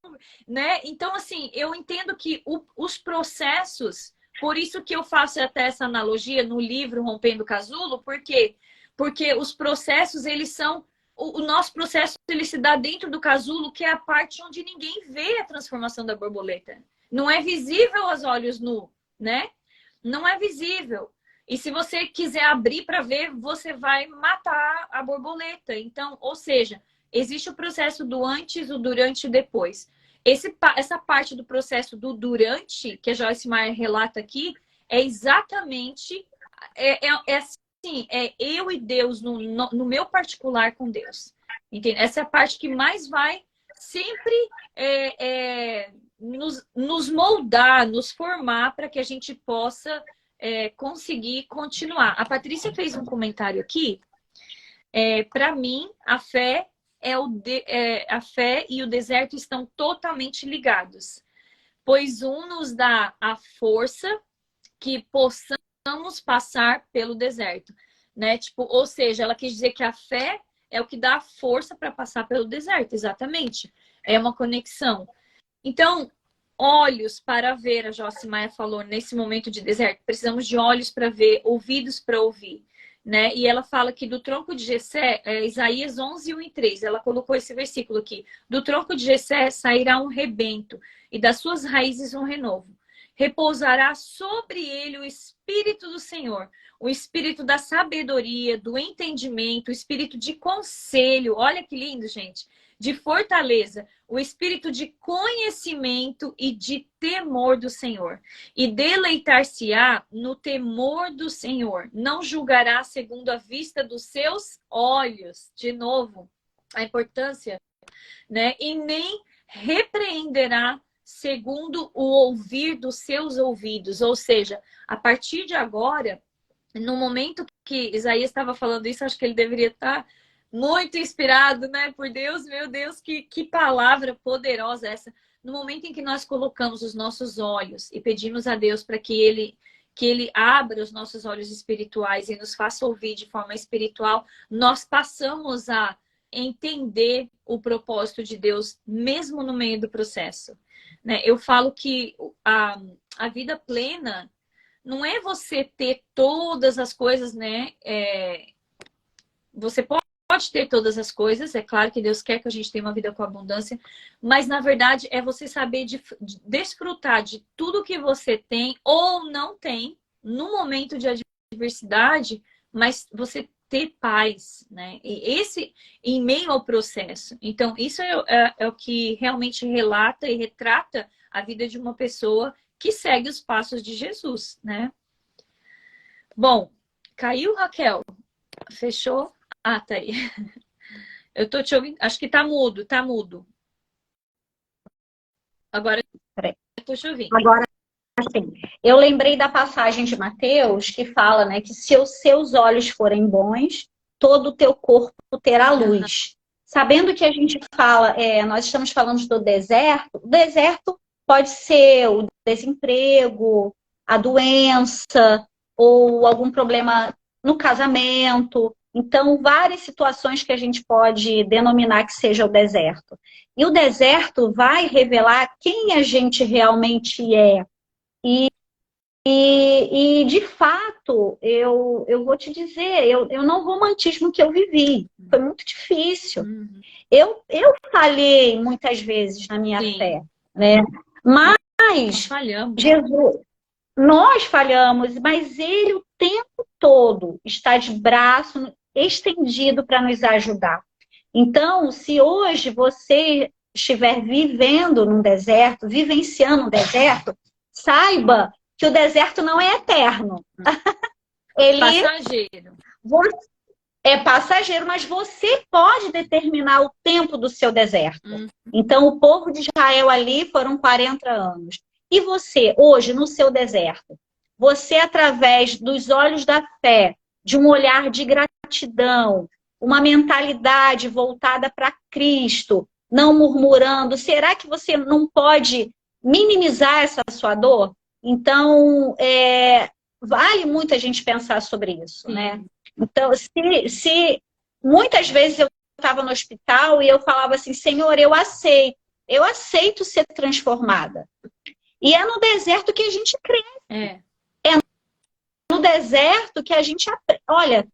né? Então, assim, eu entendo que os processos, por isso que eu faço até essa analogia no livro Rompendo o Casulo, por quê? Porque os processos, eles são o nosso processo ele se dá dentro do casulo, que é a parte onde ninguém vê a transformação da borboleta. Não é visível aos olhos nu, né? Não é visível. E se você quiser abrir para ver, você vai matar a borboleta. Então, ou seja, existe o processo do antes, o durante e o depois. Essa parte do processo do durante, que a Joyce Meyer relata aqui, é exatamente assim, é eu e Deus no meu particular com Deus. Entende? Essa é a parte que mais vai sempre nos moldar, nos formar para que a gente possa conseguir continuar. A Patrícia fez um comentário aqui. Para mim, a fé a fé e o deserto estão totalmente ligados, pois um nos dá a força que possamos passar pelo deserto, né? Tipo, ou seja, ela quis dizer que a fé é o que dá a força para passar pelo deserto, exatamente. É uma conexão. Então, olhos para ver, a Joyce Meyer falou, nesse momento de deserto, precisamos de olhos para ver, ouvidos para ouvir. Né? E ela fala que do tronco de Jessé, Isaías 11, 1 e 3, ela colocou esse versículo aqui. Do tronco de Jessé sairá um rebento, e das suas raízes um renovo. Repousará sobre ele o Espírito do Senhor, o Espírito da sabedoria, do entendimento, o Espírito de conselho, olha que lindo, gente, de fortaleza, o Espírito de conhecimento e de temor do Senhor. E deleitar-se-á no temor do Senhor, não julgará segundo a vista dos seus olhos, de novo, a importância, né? E nem repreenderá segundo o ouvir dos seus ouvidos. Ou seja, a partir de agora, no momento que Isaías estava falando isso, acho que ele deveria estar muito inspirado, né, por Deus. Meu Deus, que palavra poderosa essa. No momento em que nós colocamos os nossos olhos e pedimos a Deus para que Ele abra os nossos olhos espirituais e nos faça ouvir de forma espiritual, nós passamos a entender o propósito de Deus, mesmo no meio do processo. Né? Eu falo que a vida plena não é você ter todas as coisas, né? Você pode ter todas as coisas, é claro que Deus quer que a gente tenha uma vida com abundância, mas na verdade é você saber desfrutar de tudo que você tem ou não tem no momento de adversidade, mas você ter paz, né? E esse em meio ao processo. Então, isso é o que realmente relata e retrata a vida de uma pessoa que segue os passos de Jesus, né? Bom, caiu, Raquel? Fechou? Ah, tá aí. Eu tô te ouvindo. Acho que tá mudo, tá mudo. Agora eu tô te ouvindo. Agora sim. Eu lembrei da passagem de Mateus que fala, né, que se os seus olhos forem bons, todo o teu corpo terá luz. Sabendo que a gente fala, nós estamos falando do deserto, o deserto pode ser o desemprego, a doença ou algum problema no casamento. Então, várias situações que a gente pode denominar que seja o deserto. E o deserto vai revelar quem a gente realmente é. E de fato, eu vou te dizer, eu não romantismo que eu vivi. Foi muito difícil. Eu falhei muitas vezes na minha fé, né? Mas Falhamos. Jesus, nós falhamos, mas Ele o tempo todo está de braço estendido para nos ajudar. Então, se hoje você estiver vivendo num deserto, vivenciando um deserto, saiba que o deserto não é eterno. Ele Passageiro. é passageiro, mas você pode determinar o tempo do seu deserto. Então, o povo de Israel ali foram 40 anos. E você, hoje, no seu deserto, você, através dos olhos da fé, de um olhar de gratidão, uma mentalidade voltada para Cristo, não murmurando, será que você não pode minimizar essa sua dor? Então, vale muito a gente pensar sobre isso, né? Então, se muitas vezes eu estava no hospital e eu falava assim, Senhor, eu aceito ser transformada. E é no deserto que a gente cresce. É no deserto que a gente aprende. Olha,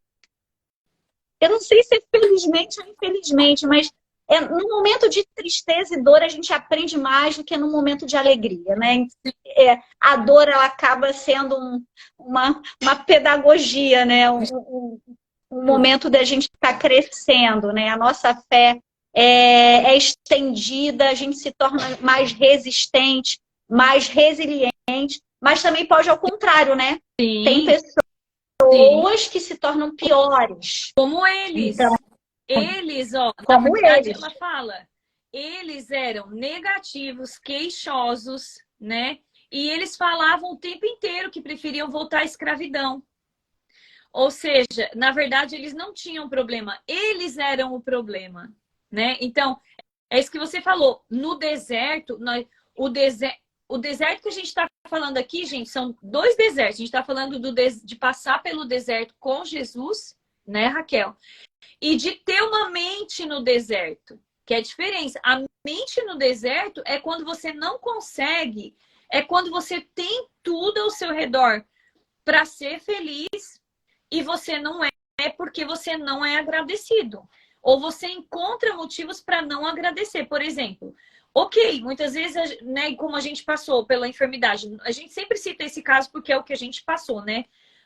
eu não sei se é felizmente ou infelizmente, mas no momento de tristeza e dor a gente aprende mais do que no momento de alegria, né? A dor, ela acaba sendo uma pedagogia, né? Um momento da gente estar crescendo, né? A nossa fé é estendida, a gente se torna mais resistente, mais resiliente, mas também pode ao contrário, né? Sim. Tem pessoas que se tornam piores. Como eles. Então, eles, ó, como na verdade, eles. ela fala, eles eram negativos, queixosos, né? E eles falavam o tempo inteiro que preferiam voltar à escravidão. Ou seja, na verdade, eles não tinham problema, eles eram o problema, né? Então, é isso que você falou. No deserto, o deserto que a gente está falando aqui, gente, são 2 desertos. A gente está falando de passar pelo deserto com Jesus, né, Raquel? E de ter uma mente no deserto, que é a diferença. A mente no deserto é quando você não consegue, é quando você tem tudo ao seu redor para ser feliz e você não é porque você não é agradecido. Ou você encontra motivos para não agradecer. Por exemplo, ok, muitas vezes, né, como a gente passou pela enfermidade, a gente sempre cita esse caso porque é o que a gente passou, né?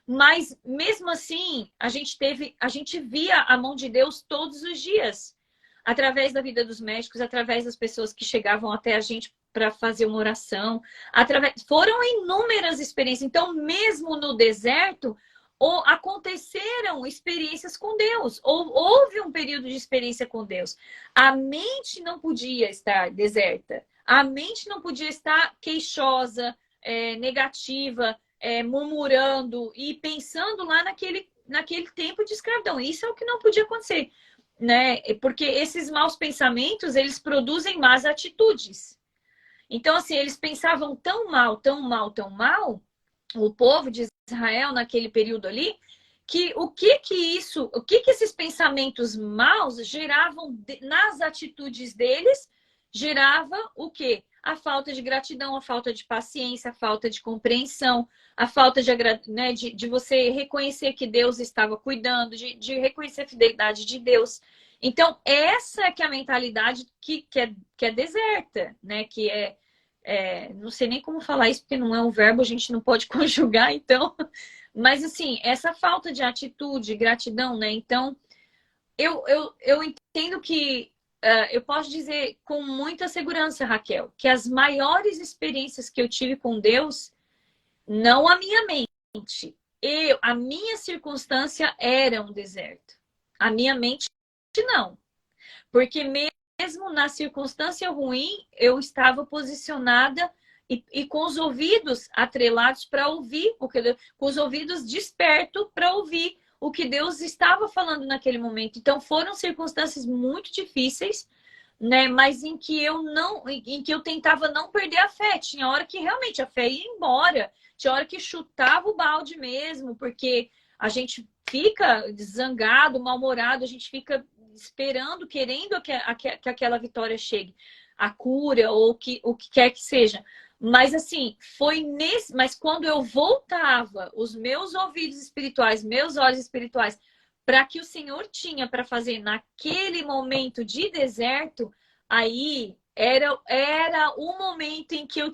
Mas mesmo assim, a gente via a mão de Deus todos os dias, através da vida dos médicos, através das pessoas que chegavam até a gente para fazer uma oração, foram inúmeras experiências. Então, mesmo no deserto, aconteceram experiências com Deus, ou houve um período de experiência com Deus. A mente não podia estar deserta, a mente não podia estar queixosa, negativa, murmurando e pensando lá naquele tempo de escravidão. Isso é o que não podia acontecer, né? Porque esses maus pensamentos, eles produzem más atitudes. Então, assim, eles pensavam tão mal, tão mal, tão mal, o povo de Israel naquele período ali, que o que esses pensamentos maus geravam nas atitudes deles, gerava o quê? A falta de gratidão, a falta de paciência, a falta de compreensão, a falta de você reconhecer que Deus estava cuidando, de reconhecer a fidelidade de Deus. Então, essa é que é a mentalidade que é deserta, né? Que não sei nem como falar isso, porque não é um verbo, a gente não pode conjugar, então. Mas, assim, essa falta de atitude, gratidão, né? Então, eu entendo que eu posso dizer com muita segurança, Raquel, que as maiores experiências que eu tive com Deus, não a minha mente, a minha circunstância era um deserto. A minha mente, não. Porque mesmo na circunstância ruim, eu estava posicionada e com os ouvidos atrelados para ouvir, com os ouvidos despertos para ouvir o que Deus estava falando naquele momento. Então foram circunstâncias muito difíceis, né? Mas em que eu tentava não perder a fé. Tinha hora que realmente a fé ia embora, tinha hora que chutava o balde mesmo, porque a gente fica zangado, mal-humorado, a gente fica esperando, querendo que aquela vitória chegue, a cura ou o que quer que seja. Mas assim, mas quando eu voltava os meus ouvidos espirituais, meus olhos espirituais, para que o Senhor tinha para fazer naquele momento de deserto, aí era o momento em que eu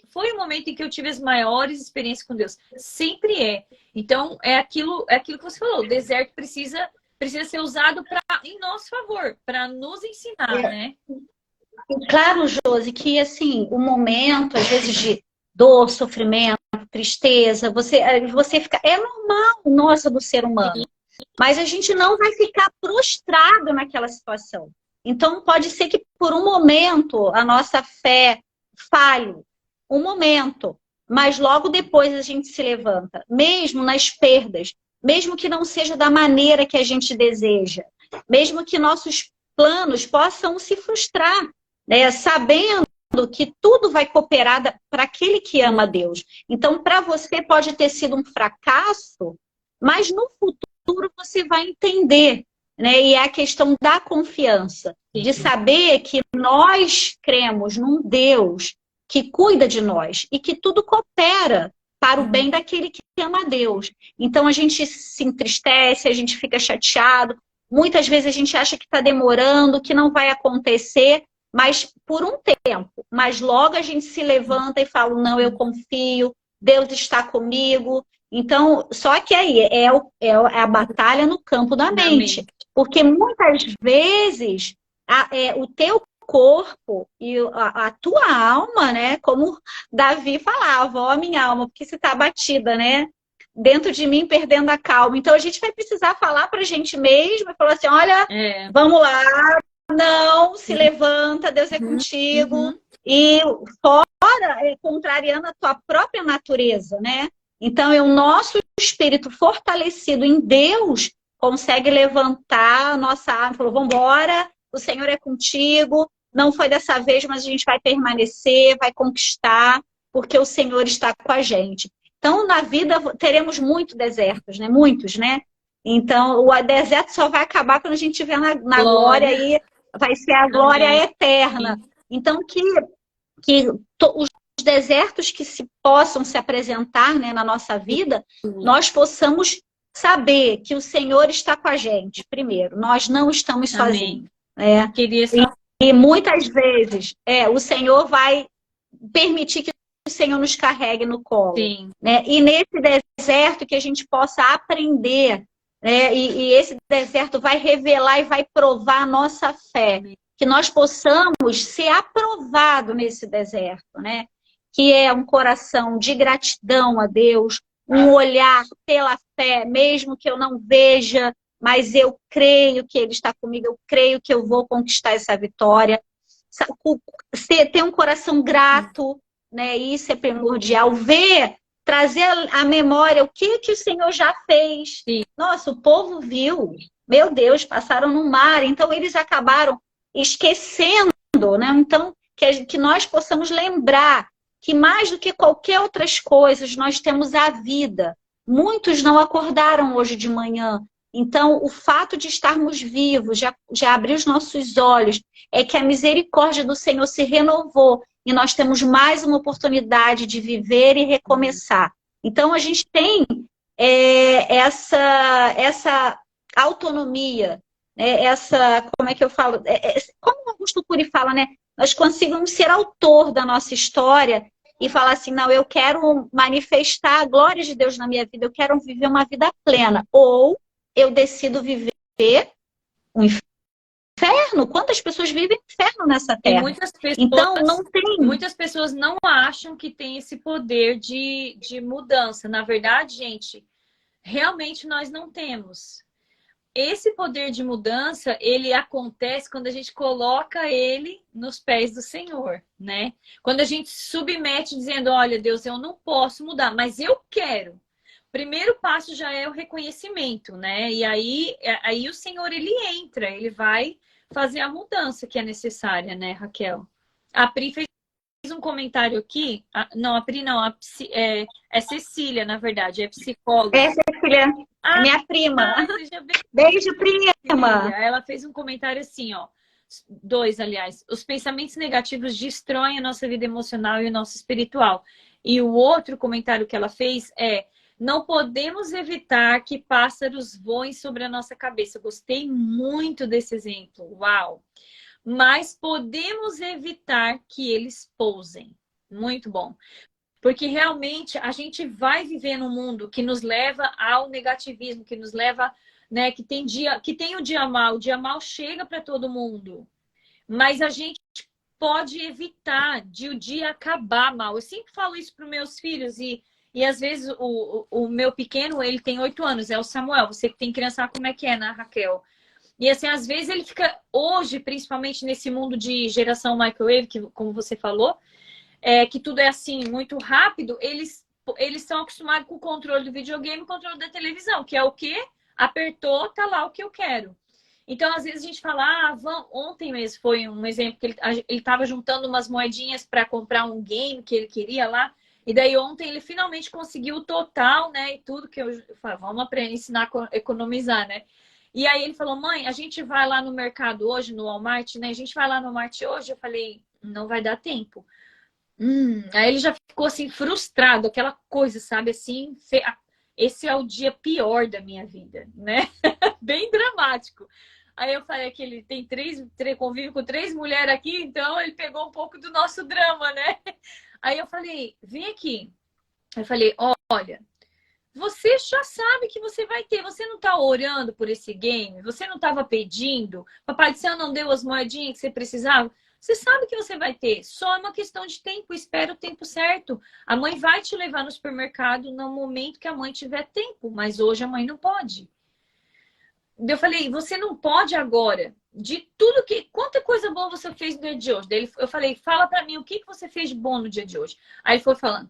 foi o momento em que eu tive as maiores experiências com Deus. Sempre é. Então, é aquilo que você falou, o deserto precisa ser usado em nosso favor, para nos ensinar, né? Claro, Josi, que assim, o momento, às vezes, de dor, sofrimento, tristeza, você fica. É normal, nossa, do ser humano. Mas a gente não vai ficar prostrado naquela situação. Então, pode ser que por um momento a nossa fé falhe. Um momento. mas logo depois a gente se levanta, mesmo nas perdas, mesmo que não seja da maneira que a gente deseja, mesmo que nossos planos possam se frustrar, né? Sabendo que tudo vai cooperar para aquele que ama a Deus. Então, para você pode ter sido um fracasso, mas no futuro você vai entender, né? E é a questão da confiança, de saber que nós cremos num Deus que cuida de nós e que tudo coopera para o bem daquele que ama a Deus. Então a gente se entristece, a gente fica chateado, muitas vezes a gente acha que está demorando, que não vai acontecer, mas por um tempo. Mas logo a gente se levanta e fala, não, eu confio, Deus está comigo. Então, só que aí é a batalha no campo da mente. Porque muitas vezes o teu corpo e a tua alma, né? Como Davi falava, ó, minha alma, porque você está abatida, né? Dentro de mim, perdendo a calma. Então, a gente vai precisar falar para a gente mesmo e falar assim, olha, vamos lá, não, se levanta, Deus é contigo. E fora, contrariando a tua própria natureza, né? Então, o nosso espírito fortalecido em Deus consegue levantar a nossa alma e falou, vamos embora, o Senhor é contigo, não foi dessa vez, mas a gente vai permanecer, vai conquistar, porque o Senhor está com a gente. Então, na vida, teremos muitos desertos, né? Muitos, né? Então, o deserto só vai acabar quando a gente estiver na glória e vai ser a glória eterna. Então, os desertos que se possam se apresentar, né, na nossa vida, nós possamos saber que o Senhor está com a gente, primeiro. Nós não estamos sozinhos. Né? E muitas vezes o Senhor vai permitir que o Senhor nos carregue no colo. Né? E nesse deserto que a gente possa aprender, né? E esse deserto vai revelar e vai provar a nossa fé. Que nós possamos ser aprovados nesse deserto, né? Que é um coração de gratidão a Deus, um olhar pela fé, mesmo que eu não veja, mas eu creio que Ele está comigo, eu creio que eu vou conquistar essa vitória. Ter um coração grato, né? Isso é primordial. Trazer à memória o que o Senhor já fez. Nossa, o povo viu, meu Deus, passaram no mar, então eles acabaram esquecendo, né? Então, que nós possamos lembrar que mais do que qualquer outras coisas, nós temos a vida. Muitos não acordaram hoje de manhã. Então, o fato de estarmos vivos, já abrir os nossos olhos, é que a misericórdia do Senhor se renovou e nós temos mais uma oportunidade de viver e recomeçar. Então, a gente tem essa autonomia, né? Como é que eu falo? Como Augusto Cury fala, né? Nós conseguimos ser autor da nossa história e falar assim, não, eu quero manifestar a glória de Deus na minha vida, eu quero viver uma vida plena. Ou eu decido viver um inferno. Quantas pessoas vivem inferno nessa terra? Então, não tem... Muitas pessoas não acham que tem esse poder de mudança. Na verdade, gente, realmente nós não temos. Esse poder de mudança, ele acontece quando a gente coloca ele nos pés do Senhor, né? Quando a gente se submete dizendo, olha, Deus, eu não posso mudar, mas eu quero. O primeiro passo já é o reconhecimento, né? E aí o Senhor, ele entra, ele vai fazer a mudança que é necessária, né, Raquel? A Pri fez um comentário aqui. Não, a Pri não, é Cecília, na verdade, é psicóloga. É, Cecília. Minha prima. Beijo, prima. Ela fez um comentário assim, ó. 2, aliás. Os pensamentos negativos destroem a nossa vida emocional e o nosso espiritual. E o outro comentário que ela fez é: não podemos evitar que pássaros voem sobre a nossa cabeça. Eu gostei muito desse exemplo. Uau! Mas podemos evitar que eles pousem. Muito bom. Porque realmente a gente vai viver num mundo que nos leva ao negativismo, que nos leva, né, que tem o dia mal chega para todo mundo. Mas a gente pode evitar de o dia acabar mal. Eu sempre falo isso para os meus filhos e às vezes o meu pequeno, ele tem 8 anos, é o Samuel. Você que tem criança sabe como é que é, né, Raquel? E assim, às vezes ele fica, hoje, principalmente nesse mundo de geração microwave, que, como você falou, que tudo é assim, muito rápido, eles são acostumados com o controle do videogame e o controle da televisão, que é o quê? Apertou, tá lá o que eu quero. Então, às vezes a gente fala, ontem mesmo foi um exemplo que ele estava juntando umas moedinhas para comprar um game que ele queria lá. E daí ontem ele finalmente conseguiu o total, né? E tudo que eu falei, vamos aprender, ensinar a economizar, né? E aí ele falou, mãe, a gente vai lá no mercado hoje, no Walmart, né? A gente vai lá no Walmart hoje. Eu falei, não vai dar tempo. Aí ele já ficou assim, frustrado, aquela coisa, sabe, assim, esse é o dia pior da minha vida, né? Bem dramático. Aí eu falei que ele tem convive com 3 mulheres aqui, então ele pegou um pouco do nosso drama, né? Aí eu falei, vem aqui. Eu falei, olha, você já sabe que você vai ter, você não tá orando por esse game, você não estava pedindo, Papai do Céu não deu as moedinhas que você precisava. Você sabe que você vai ter, só é uma questão de tempo, espera o tempo certo. A mãe vai te levar no supermercado no momento que a mãe tiver tempo, mas hoje a mãe não pode. Eu falei, você não pode agora, de tudo que... Quanta coisa boa você fez no dia de hoje? Daí eu falei, fala pra mim o que você fez de bom no dia de hoje. Aí ele foi falando,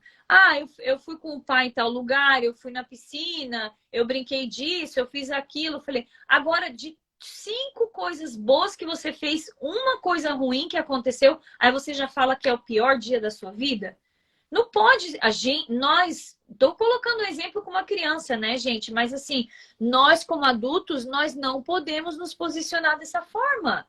eu fui com o pai em tal lugar, eu fui na piscina, eu brinquei disso, eu fiz aquilo. Eu falei, agora de 5 coisas boas que você fez, uma coisa ruim que aconteceu, aí você já fala que é o pior dia da sua vida? Não pode, estou colocando o exemplo com uma criança, né, gente? Mas assim, nós como adultos, nós não podemos nos posicionar dessa forma.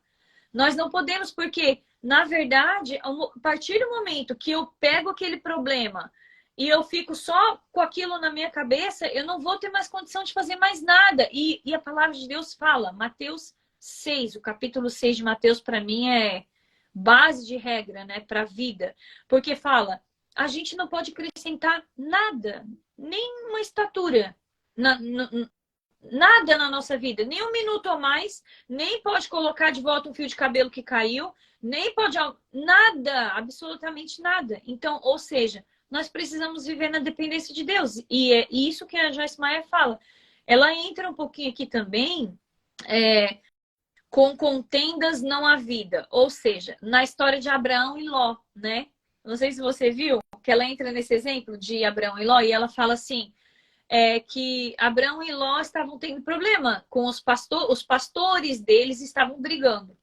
Nós não podemos porque, na verdade, a partir do momento que eu pego aquele problema e eu fico só com aquilo na minha cabeça, eu não vou ter mais condição de fazer mais nada. E a palavra de Deus fala, Mateus 6, o capítulo 6 de Mateus, para mim, é base de regra, né, para a vida. Porque fala, a gente não pode acrescentar nada, nem uma estatura, nada na nossa vida, nem um minuto a mais, nem pode colocar de volta um fio de cabelo que caiu, nem pode nada, absolutamente nada. Então, ou seja, nós precisamos viver na dependência de Deus. E é isso que a Joyce Meyer fala. Ela entra um pouquinho aqui também com contendas não há vida. Ou seja, na história de Abraão e Ló, né? Não sei se você viu que ela entra nesse exemplo de Abraão e Ló e ela fala assim, que Abraão e Ló estavam tendo problema com os pastores deles estavam brigando.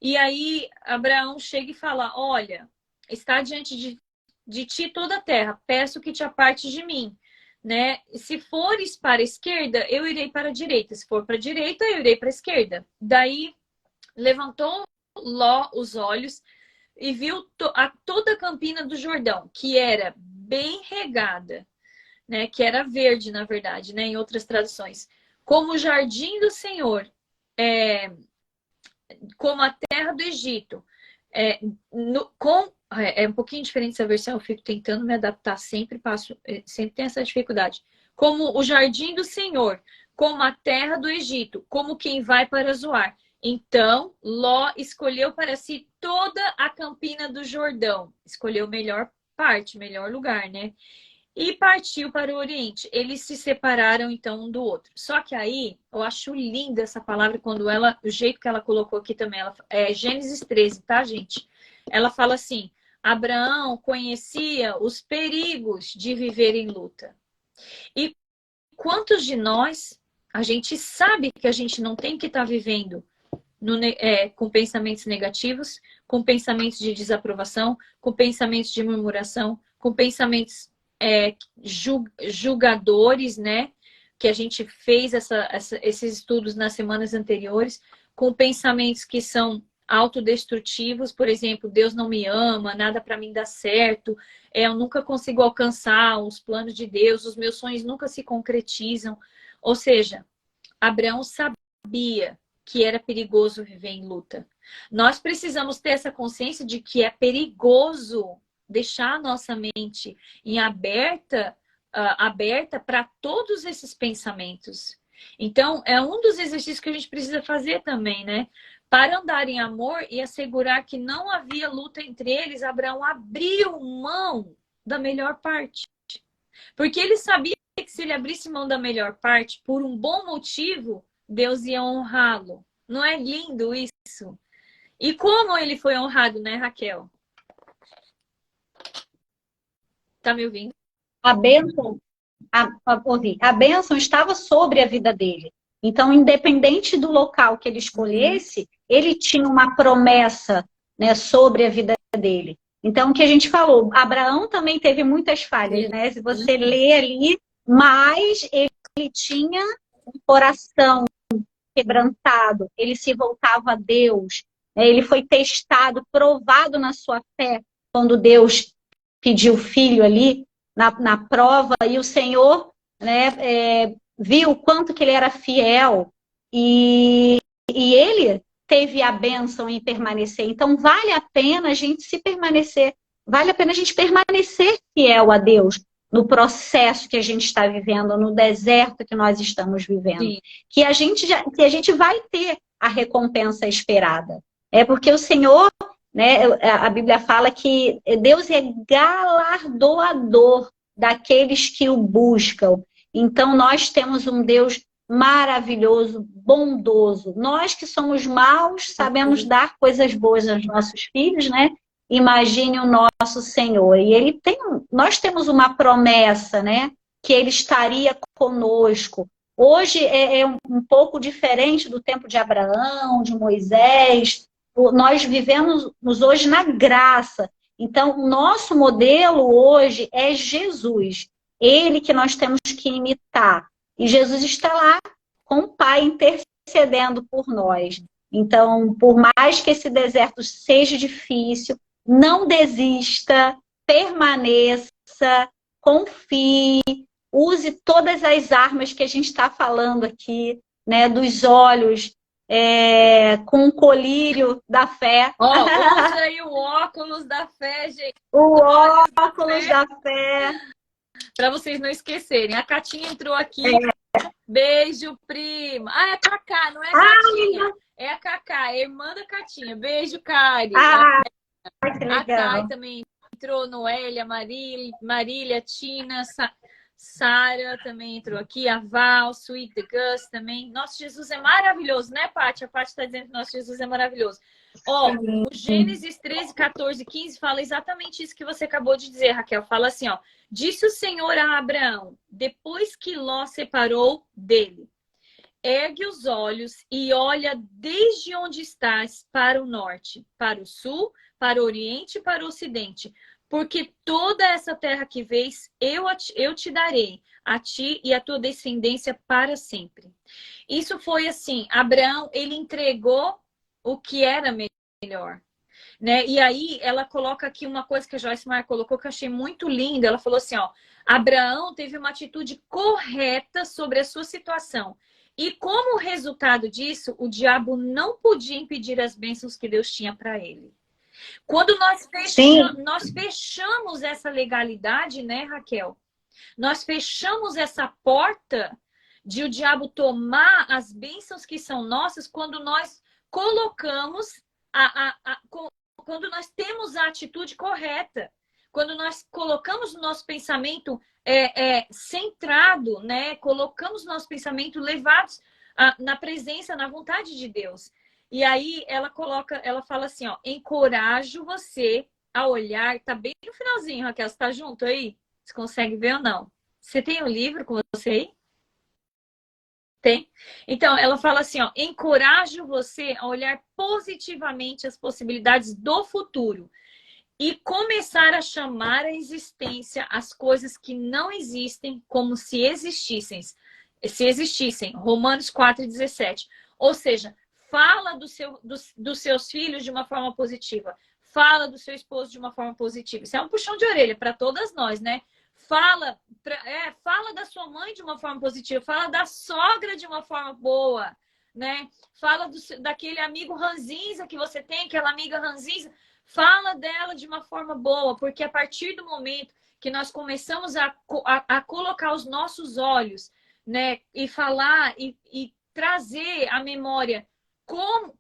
E aí Abraão chega e fala, olha, está diante de ti toda a terra, peço que te apartes de mim. Né? Se fores para a esquerda, eu irei para a direita. Se for para a direita, eu irei para a esquerda. Daí levantou Ló os olhos e viu toda a campina do Jordão, que era bem regada, né? Que era verde, na verdade, né? Em outras traduções. Como o jardim do Senhor, como a terra do Egito. É um pouquinho diferente essa versão, eu fico tentando me adaptar, sempre tem essa dificuldade. Como o jardim do Senhor, como a terra do Egito, como quem vai para Zoar. Então, Ló escolheu para si toda a campina do Jordão. Escolheu a melhor parte, melhor lugar, né? E partiu para o Oriente. Eles se separaram, então, um do outro. Só que aí, eu acho linda essa palavra, o jeito que ela colocou aqui também. É Gênesis 13, tá, gente? Ela fala assim, Abraão conhecia os perigos de viver em luta. E quantos de nós, a gente sabe que a gente não tem que estar vivendo com pensamentos negativos, com pensamentos de desaprovação, com pensamentos de murmuração, com pensamentos julgadores, né? Que a gente fez esses estudos nas semanas anteriores, com pensamentos que são autodestrutivos, por exemplo, Deus não me ama, nada para mim dá certo, eu nunca consigo alcançar os planos de Deus, os meus sonhos nunca se concretizam. Ou seja, Abraão sabia que era perigoso viver em luta. Nós precisamos ter essa consciência de que é perigoso deixar a nossa mente aberta para todos esses pensamentos. Então, é um dos exercícios que a gente precisa fazer também, né? Para andar em amor e assegurar que não havia luta entre eles, Abraão abriu mão da melhor parte. Porque ele sabia que se ele abrisse mão da melhor parte, por um bom motivo, Deus ia honrá-lo. Não é lindo isso? E como ele foi honrado, né, Raquel? Tá me ouvindo? A bênção, a bênção estava sobre a vida dele. Então, independente do local que ele escolhesse, ele tinha uma promessa, né, sobre a vida dele. Então, o que a gente falou, Abraão também teve muitas falhas, né? Se você lê ali, mas ele tinha um coração quebrantado, ele se voltava a Deus, né? Ele foi testado, provado na sua fé, quando Deus pediu filho ali na prova, e o Senhor, né, viu o quanto que ele era fiel, e ele teve a bênção em permanecer. Então, vale a pena a gente se permanecer, vale a pena a gente permanecer fiel a Deus no processo que a gente está vivendo, no deserto que nós estamos vivendo. Sim. Que a gente vai ter a recompensa esperada. É porque o Senhor, né, a Bíblia fala que Deus é galardoador daqueles que o buscam. Então, nós temos um Deus maravilhoso, bondoso. Nós que somos maus, sabemos dar coisas boas aos nossos filhos, né? Imagine o nosso Senhor. E nós temos uma promessa, né? Que Ele estaria conosco. Hoje é um pouco diferente do tempo de Abraão, de Moisés. Nós vivemos hoje na graça. Então, o nosso modelo hoje é Jesus. Ele que nós temos que imitar. E Jesus está lá com o Pai intercedendo por nós. Então, por mais que esse deserto seja difícil, não desista, permaneça, confie, use todas as armas que a gente está falando aqui, né? Dos olhos, com o colírio da fé. Usa aí o óculos da fé, gente. O óculos da fé. Para vocês não esquecerem. A Catinha entrou aqui. Beijo, prima. Ah, é a Cacá, não é a Catinha. É a Cacá, é a irmã da Catinha. Beijo, Kari. Que legal. A Thay também entrou, Noélia, Marília, Tina, Sara também entrou aqui, a Val, Sweet the Gus também. Nosso Jesus é maravilhoso, né, Paty? A Paty está dizendo que nosso Jesus é maravilhoso. Ó, o Gênesis 13, 14, 15 fala exatamente isso que você acabou de dizer, Raquel. Fala assim, ó. Disse o Senhor a Abraão, depois que Ló separou dele: ergue os olhos e olha desde onde estás para o norte, para o sul, para o oriente e para o ocidente. Porque toda essa terra que vês, eu te darei, a ti e a tua descendência para sempre. Isso foi assim, Abraão, ele entregou o que era melhor. Né? E aí ela coloca aqui uma coisa que a Joyce Meyer colocou que eu achei muito linda. Ela falou assim, ó, Abraão teve uma atitude correta sobre a sua situação. E como resultado disso, o diabo não podia impedir as bênçãos que Deus tinha para ele. Quando nós fechamos essa legalidade, né, Raquel? Nós fechamos essa porta de o diabo tomar as bênçãos que são nossas quando nós colocamos quando nós temos a atitude correta. Quando nós colocamos o nosso pensamento centrado, né? Colocamos o nosso pensamento levados na presença, na vontade de Deus. E aí ela fala assim, ó, encorajo você a olhar, tá bem no finalzinho, Raquel, você tá junto aí? Você consegue ver ou não? Você tem o livro com você aí? Tem? Então, ela fala assim, ó, encorajo você a olhar positivamente as possibilidades do futuro e começar a chamar à existência as coisas que não existem como se existissem. Romanos 4,17. Ou seja, fala dos seus filhos de uma forma positiva. Fala do seu esposo de uma forma positiva. Isso é um puxão de orelha para todas nós, né? Fala da sua mãe de uma forma positiva. Fala da sogra de uma forma boa, né? Fala daquele amigo ranzinza que você tem, aquela amiga ranzinza. Fala dela de uma forma boa, porque a partir do momento que nós começamos a colocar os nossos olhos, né? E falar e trazer a memória com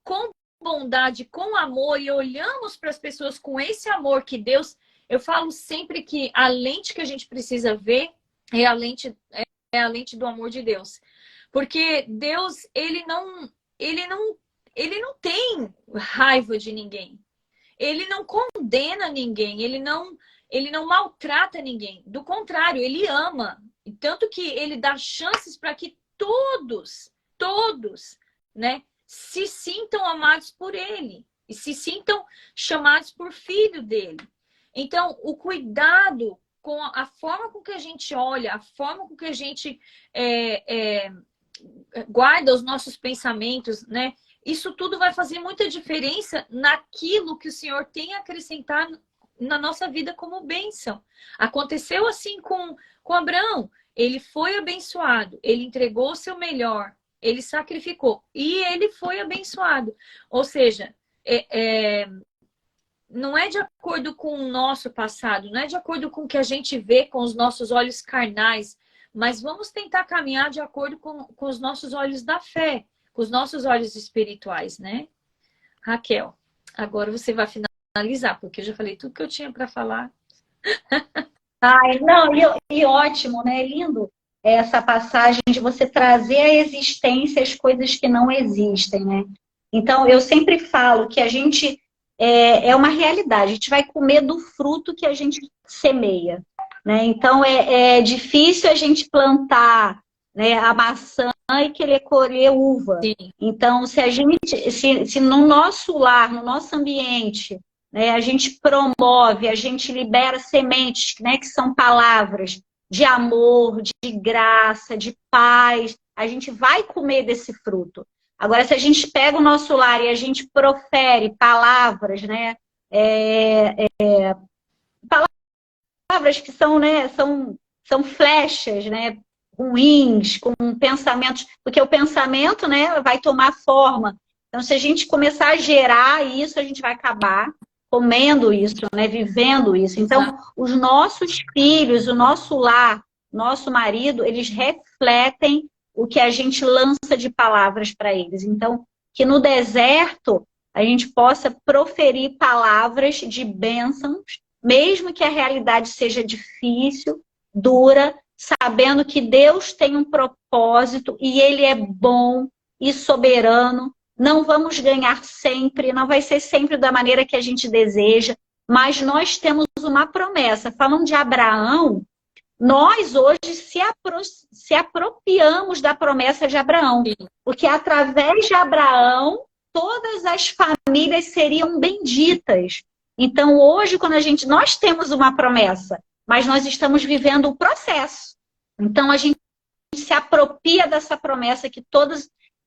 bondade, com amor, e olhamos para as pessoas com esse amor que Deus... Eu falo sempre que a lente que a gente precisa ver é a lente do amor de Deus. Porque Deus, ele não tem raiva de ninguém. Ele não condena ninguém. Ele ele não maltrata ninguém. Do contrário, ele ama. Tanto que ele dá chances para que todos, né, se sintam amados por ele. E se sintam chamados por filho dele. Então, o cuidado com a forma com que a gente olha, a forma com que a gente guarda os nossos pensamentos, né? Isso tudo vai fazer muita diferença naquilo que o Senhor tem a acrescentar na nossa vida como bênção. Aconteceu assim com Abraão. Ele foi abençoado, ele entregou o seu melhor, ele sacrificou e ele foi abençoado. Ou seja, não é de acordo com o nosso passado, não é de acordo com o que a gente vê com os nossos olhos carnais, mas vamos tentar caminhar de acordo com os nossos olhos da fé, com os nossos olhos espirituais, né? Raquel, agora você vai finalizar, porque eu já falei tudo que eu tinha para falar. Ai, não, e ótimo, né? Lindo essa passagem de você trazer à existência as coisas que não existem, né? Então, eu sempre falo que a gente é uma realidade, a gente vai comer do fruto que a gente semeia, né? Então, é difícil a gente plantar, né, a maçã e querer colher uva. Sim. Então, se no nosso lar, no nosso ambiente, né, a gente promove, a gente libera sementes, né, que são palavras de amor, de graça, de paz, a gente vai comer desse fruto. Agora, se a gente pega o nosso lar e a gente profere palavras, né, palavras que são, né, são flechas, né, ruins, com pensamentos, porque o pensamento, né, vai tomar forma. Então, se a gente começar a gerar isso, a gente vai acabar comendo isso, né, vivendo isso. Então, os nossos filhos, o nosso lar, nosso marido, eles refletem o que a gente lança de palavras para eles. Então, que no deserto a gente possa proferir palavras de bênçãos, mesmo que a realidade seja difícil, dura, sabendo que Deus tem um propósito e Ele é bom e soberano. Não vamos ganhar sempre, não vai ser sempre da maneira que a gente deseja, mas nós temos uma promessa. Falando de Abraão, nós hoje se apropriamos da promessa de Abraão, porque através de Abraão, todas as famílias seriam benditas. Então hoje, quando nós temos uma promessa, mas nós estamos vivendo o processo. Então a gente se apropria dessa promessa que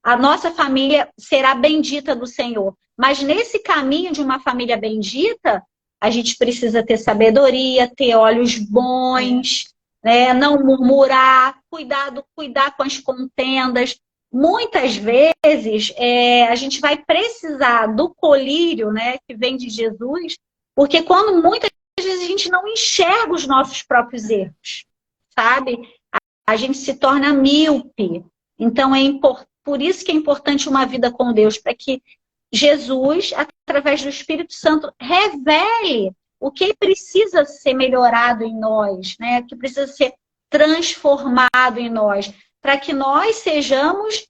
a nossa família será bendita do Senhor. Mas nesse caminho de uma família bendita, a gente precisa ter sabedoria, ter olhos bons, né? Não murmurar, cuidar com as contendas. Muitas vezes a gente vai precisar do colírio, né, que vem de Jesus, porque muitas vezes a gente não enxerga os nossos próprios erros, sabe? A gente se torna míope. Então por isso que é importante uma vida com Deus, para que Jesus, através do Espírito Santo, revele o que precisa ser melhorado em nós, né? O que precisa ser transformado em nós, para que nós sejamos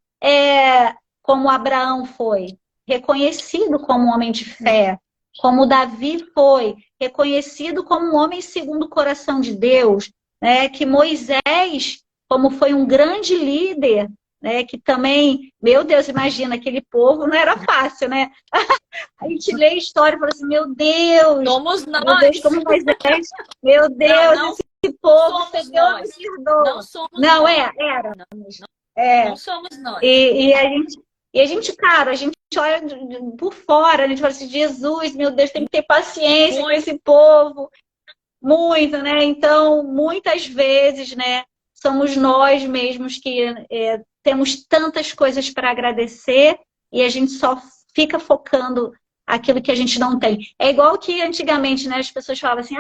como Abraão foi, reconhecido como um homem de fé, como Davi foi, reconhecido como um homem segundo o coração de Deus, né? Que Moisés, como foi um grande líder, né, que também, meu Deus, imagina, aquele povo não era fácil, né? A gente lê a história e fala assim, meu Deus, somos nós. Meu Deus, como Moisés, meu Deus, esse povo, Senhor, me perdoa. Não somos não, nós. éramos. Não somos nós. E a gente, cara, a gente olha por fora, a gente fala assim, Jesus, meu Deus, tem que ter paciência com esse povo. Muito, né? Então, muitas vezes, né, somos nós mesmos que temos tantas coisas para agradecer e a gente só fica focando aquilo que a gente não tem. É igual que antigamente, né, as pessoas falavam assim,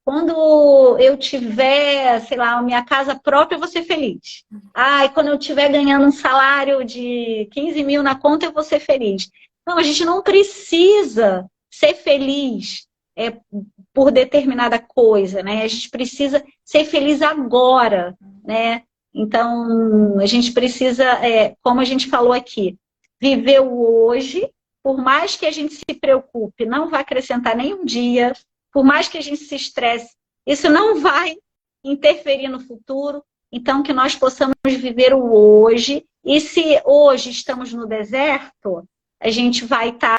quando eu tiver, sei lá, minha casa própria, eu vou ser feliz. E quando eu estiver ganhando um salário de 15 mil na conta, eu vou ser feliz. Não, a gente não precisa ser feliz por determinada coisa, né? A gente precisa ser feliz agora, né? Então, a gente precisa, como a gente falou aqui, viver o hoje, por mais que a gente se preocupe, não vai acrescentar nenhum dia, por mais que a gente se estresse, isso não vai interferir no futuro. Então, que nós possamos viver o hoje. E se hoje estamos no deserto, a gente vai estar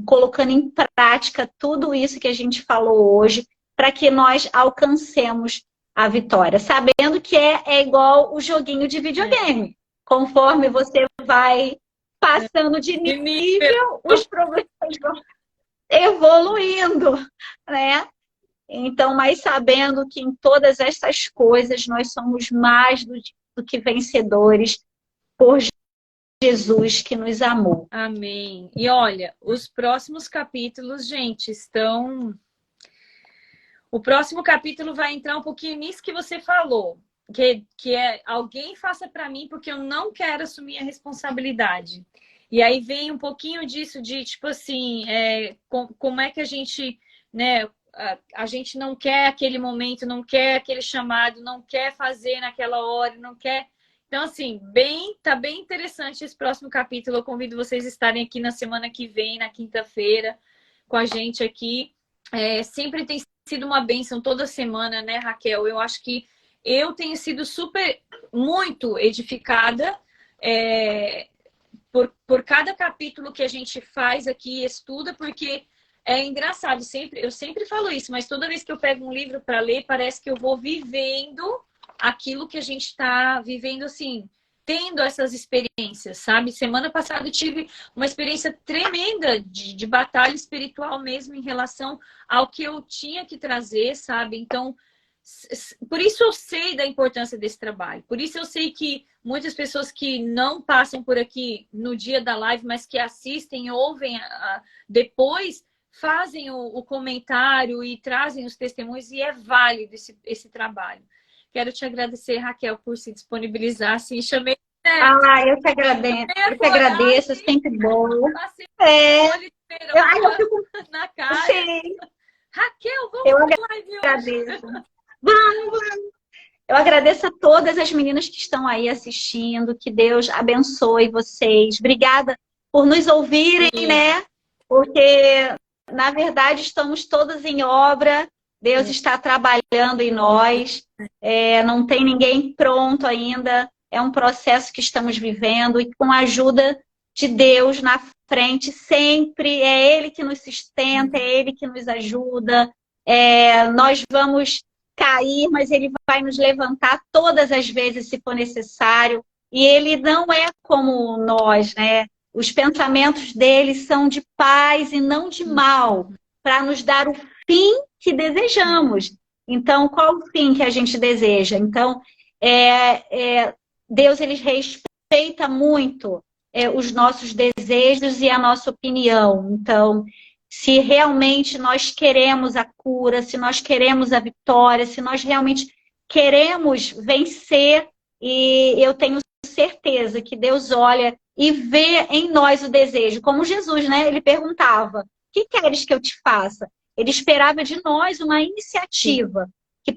colocando em prática tudo isso que a gente falou hoje, para que nós alcancemos a vitória. Sabendo que é igual o joguinho de videogame. Conforme você vai passando de nível, os problemas vão evoluindo, né? Então, mas sabendo que em todas essas coisas nós somos mais do que vencedores por Jesus que nos amou. Amém. E olha, os próximos capítulos, gente, estão... O próximo capítulo vai entrar um pouquinho nisso que você falou, que é alguém faça para mim porque eu não quero assumir a responsabilidade. E aí vem um pouquinho disso de, tipo assim, como é que a gente, né, a gente não quer aquele momento, não quer aquele chamado, não quer fazer naquela hora, não quer... Então, assim, tá bem interessante esse próximo capítulo. Eu convido vocês a estarem aqui na semana que vem, na quinta-feira, com a gente aqui. Sempre tem sido uma bênção toda semana, né, Raquel? Eu acho que eu tenho sido muito edificada por cada capítulo que a gente faz aqui, estuda, porque é engraçado, eu sempre falo isso, mas toda vez que eu pego um livro para ler, parece que eu vou vivendo aquilo que a gente está vivendo, assim, tendo essas experiências, sabe? Semana passada eu tive uma experiência tremenda de batalha espiritual mesmo em relação ao que eu tinha que trazer, sabe? Então, por isso eu sei da importância desse trabalho. Por isso eu sei que muitas pessoas que não passam por aqui no dia da live, mas que assistem, ouvem depois, fazem o comentário e trazem os testemunhos, e é válido esse trabalho. Quero te agradecer, Raquel, por se disponibilizar. Assim, chamei... Eu que agradeço, é sempre bom. Eu fico na cara. Sim. Raquel, vamos para live hoje. Vamos. Eu agradeço a todas as meninas que estão aí assistindo. Que Deus abençoe vocês. Obrigada por nos ouvirem, né? Porque, na verdade, estamos todos em obra. Deus está trabalhando em nós. Não tem ninguém pronto ainda. É um processo que estamos vivendo e com a ajuda de Deus na frente sempre. É Ele que nos sustenta, é Ele que nos ajuda. Nós vamos cair, mas Ele vai nos levantar todas as vezes se for necessário. E Ele não é como nós, né? Os pensamentos dele são de paz e não de mal, para nos dar o fim que desejamos. Então, qual o fim que a gente deseja? Então, Deus, ele respeita muito os nossos desejos e a nossa opinião. Então, se realmente nós queremos a cura, se nós queremos a vitória, se nós realmente queremos vencer, e eu tenho certeza que Deus olha e vê em nós o desejo. Como Jesus, né? Ele perguntava, o que queres que eu te faça? Ele esperava de nós uma iniciativa, que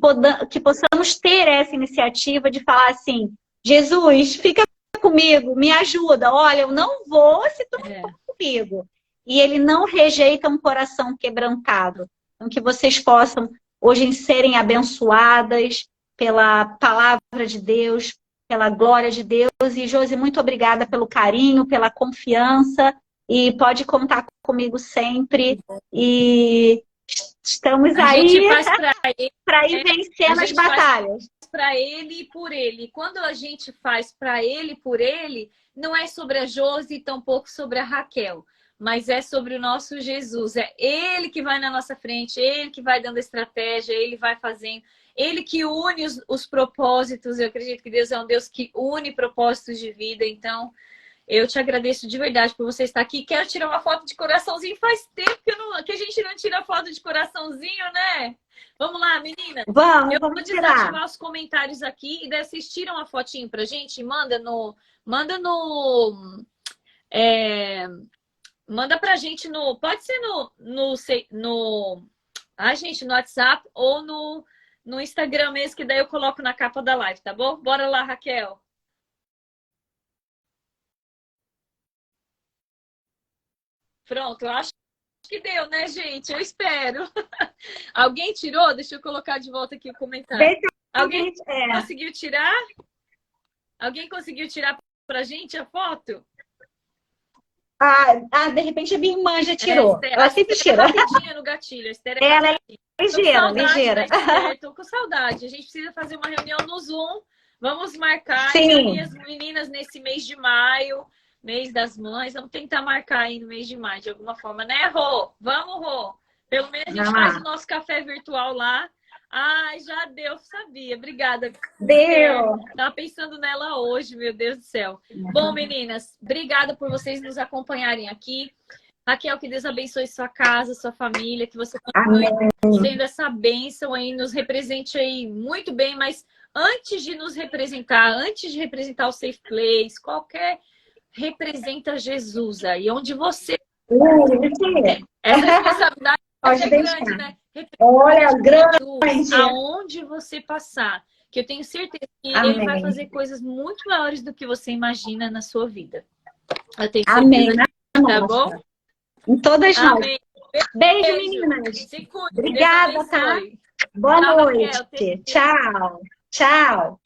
possamos ter essa iniciativa de falar assim, Jesus, fica comigo, me ajuda. Olha, eu não vou se tu não for comigo. E ele não rejeita um coração quebrantado. Então, que vocês possam hoje serem abençoadas pela palavra de Deus, pela glória de Deus. E, Josi, muito obrigada pelo carinho, pela confiança. E pode contar comigo sempre. E estamos aí para ir vencendo as batalhas. Para ele e por ele. Quando a gente faz para ele e por ele, não é sobre a Josi e tampouco sobre a Raquel, mas é sobre o nosso Jesus. É ele que vai na nossa frente, ele que vai dando estratégia, ele vai fazendo, ele que une os propósitos. Eu acredito que Deus é um Deus que une propósitos de vida. Então, eu te agradeço de verdade por você estar aqui. Quero tirar uma foto de coraçãozinho. Faz tempo que a gente não tira foto de coraçãozinho, né? Vamos lá, meninas. Vamos desativar tirar os comentários aqui e daí vocês tiram uma fotinho pra gente. Manda pra gente pode ser no WhatsApp ou no Instagram mesmo, que daí eu coloco na capa da live, tá bom? Bora lá, Raquel. Pronto, eu acho que deu, né, gente? Eu espero. Alguém tirou? Deixa eu colocar de volta aqui o comentário. Vê se Alguém alguém- conseguiu tirar? Alguém conseguiu tirar pra gente a foto? de repente a minha irmã já É, tirou. Ela sempre tira. É rapidinha no gatilho. A Esther é Ela é rapidinha. Tô com ligeira, saudade ligeira. da Esther, tô com saudade. A gente precisa fazer uma reunião no Zoom. Vamos marcar e Sim. reunir as meninas nesse mês de maio, mês das mães. Vamos tentar marcar aí no mês de maio, de alguma forma, né, Rô? Vamos, Rô. Pelo menos a gente faz o nosso café virtual lá. Ai, já deu, sabia. Obrigada. Deu. Tava pensando nela hoje, meu Deus do céu. Bom, meninas, obrigada por vocês nos acompanharem aqui. Raquel, que Deus abençoe sua casa, sua família, que você continue sendo essa bênção aí, nos represente aí muito bem, mas antes de nos representar, antes de representar o Safe Place, qualquer representa Jesus aí, onde você essa responsabilidade Pode é deixar. grande, né? Olha, grande. Jesus, aonde você passar, que eu tenho certeza que Amém. ele vai fazer coisas muito maiores do que você imagina na sua vida. Eu tenho Amém. certeza, tá bom? Em todas nós. Amém. Beijo, meninas. Se cuide. Obrigada, tá? Boa Tchau, noite. Raquel. Tchau. Tchau.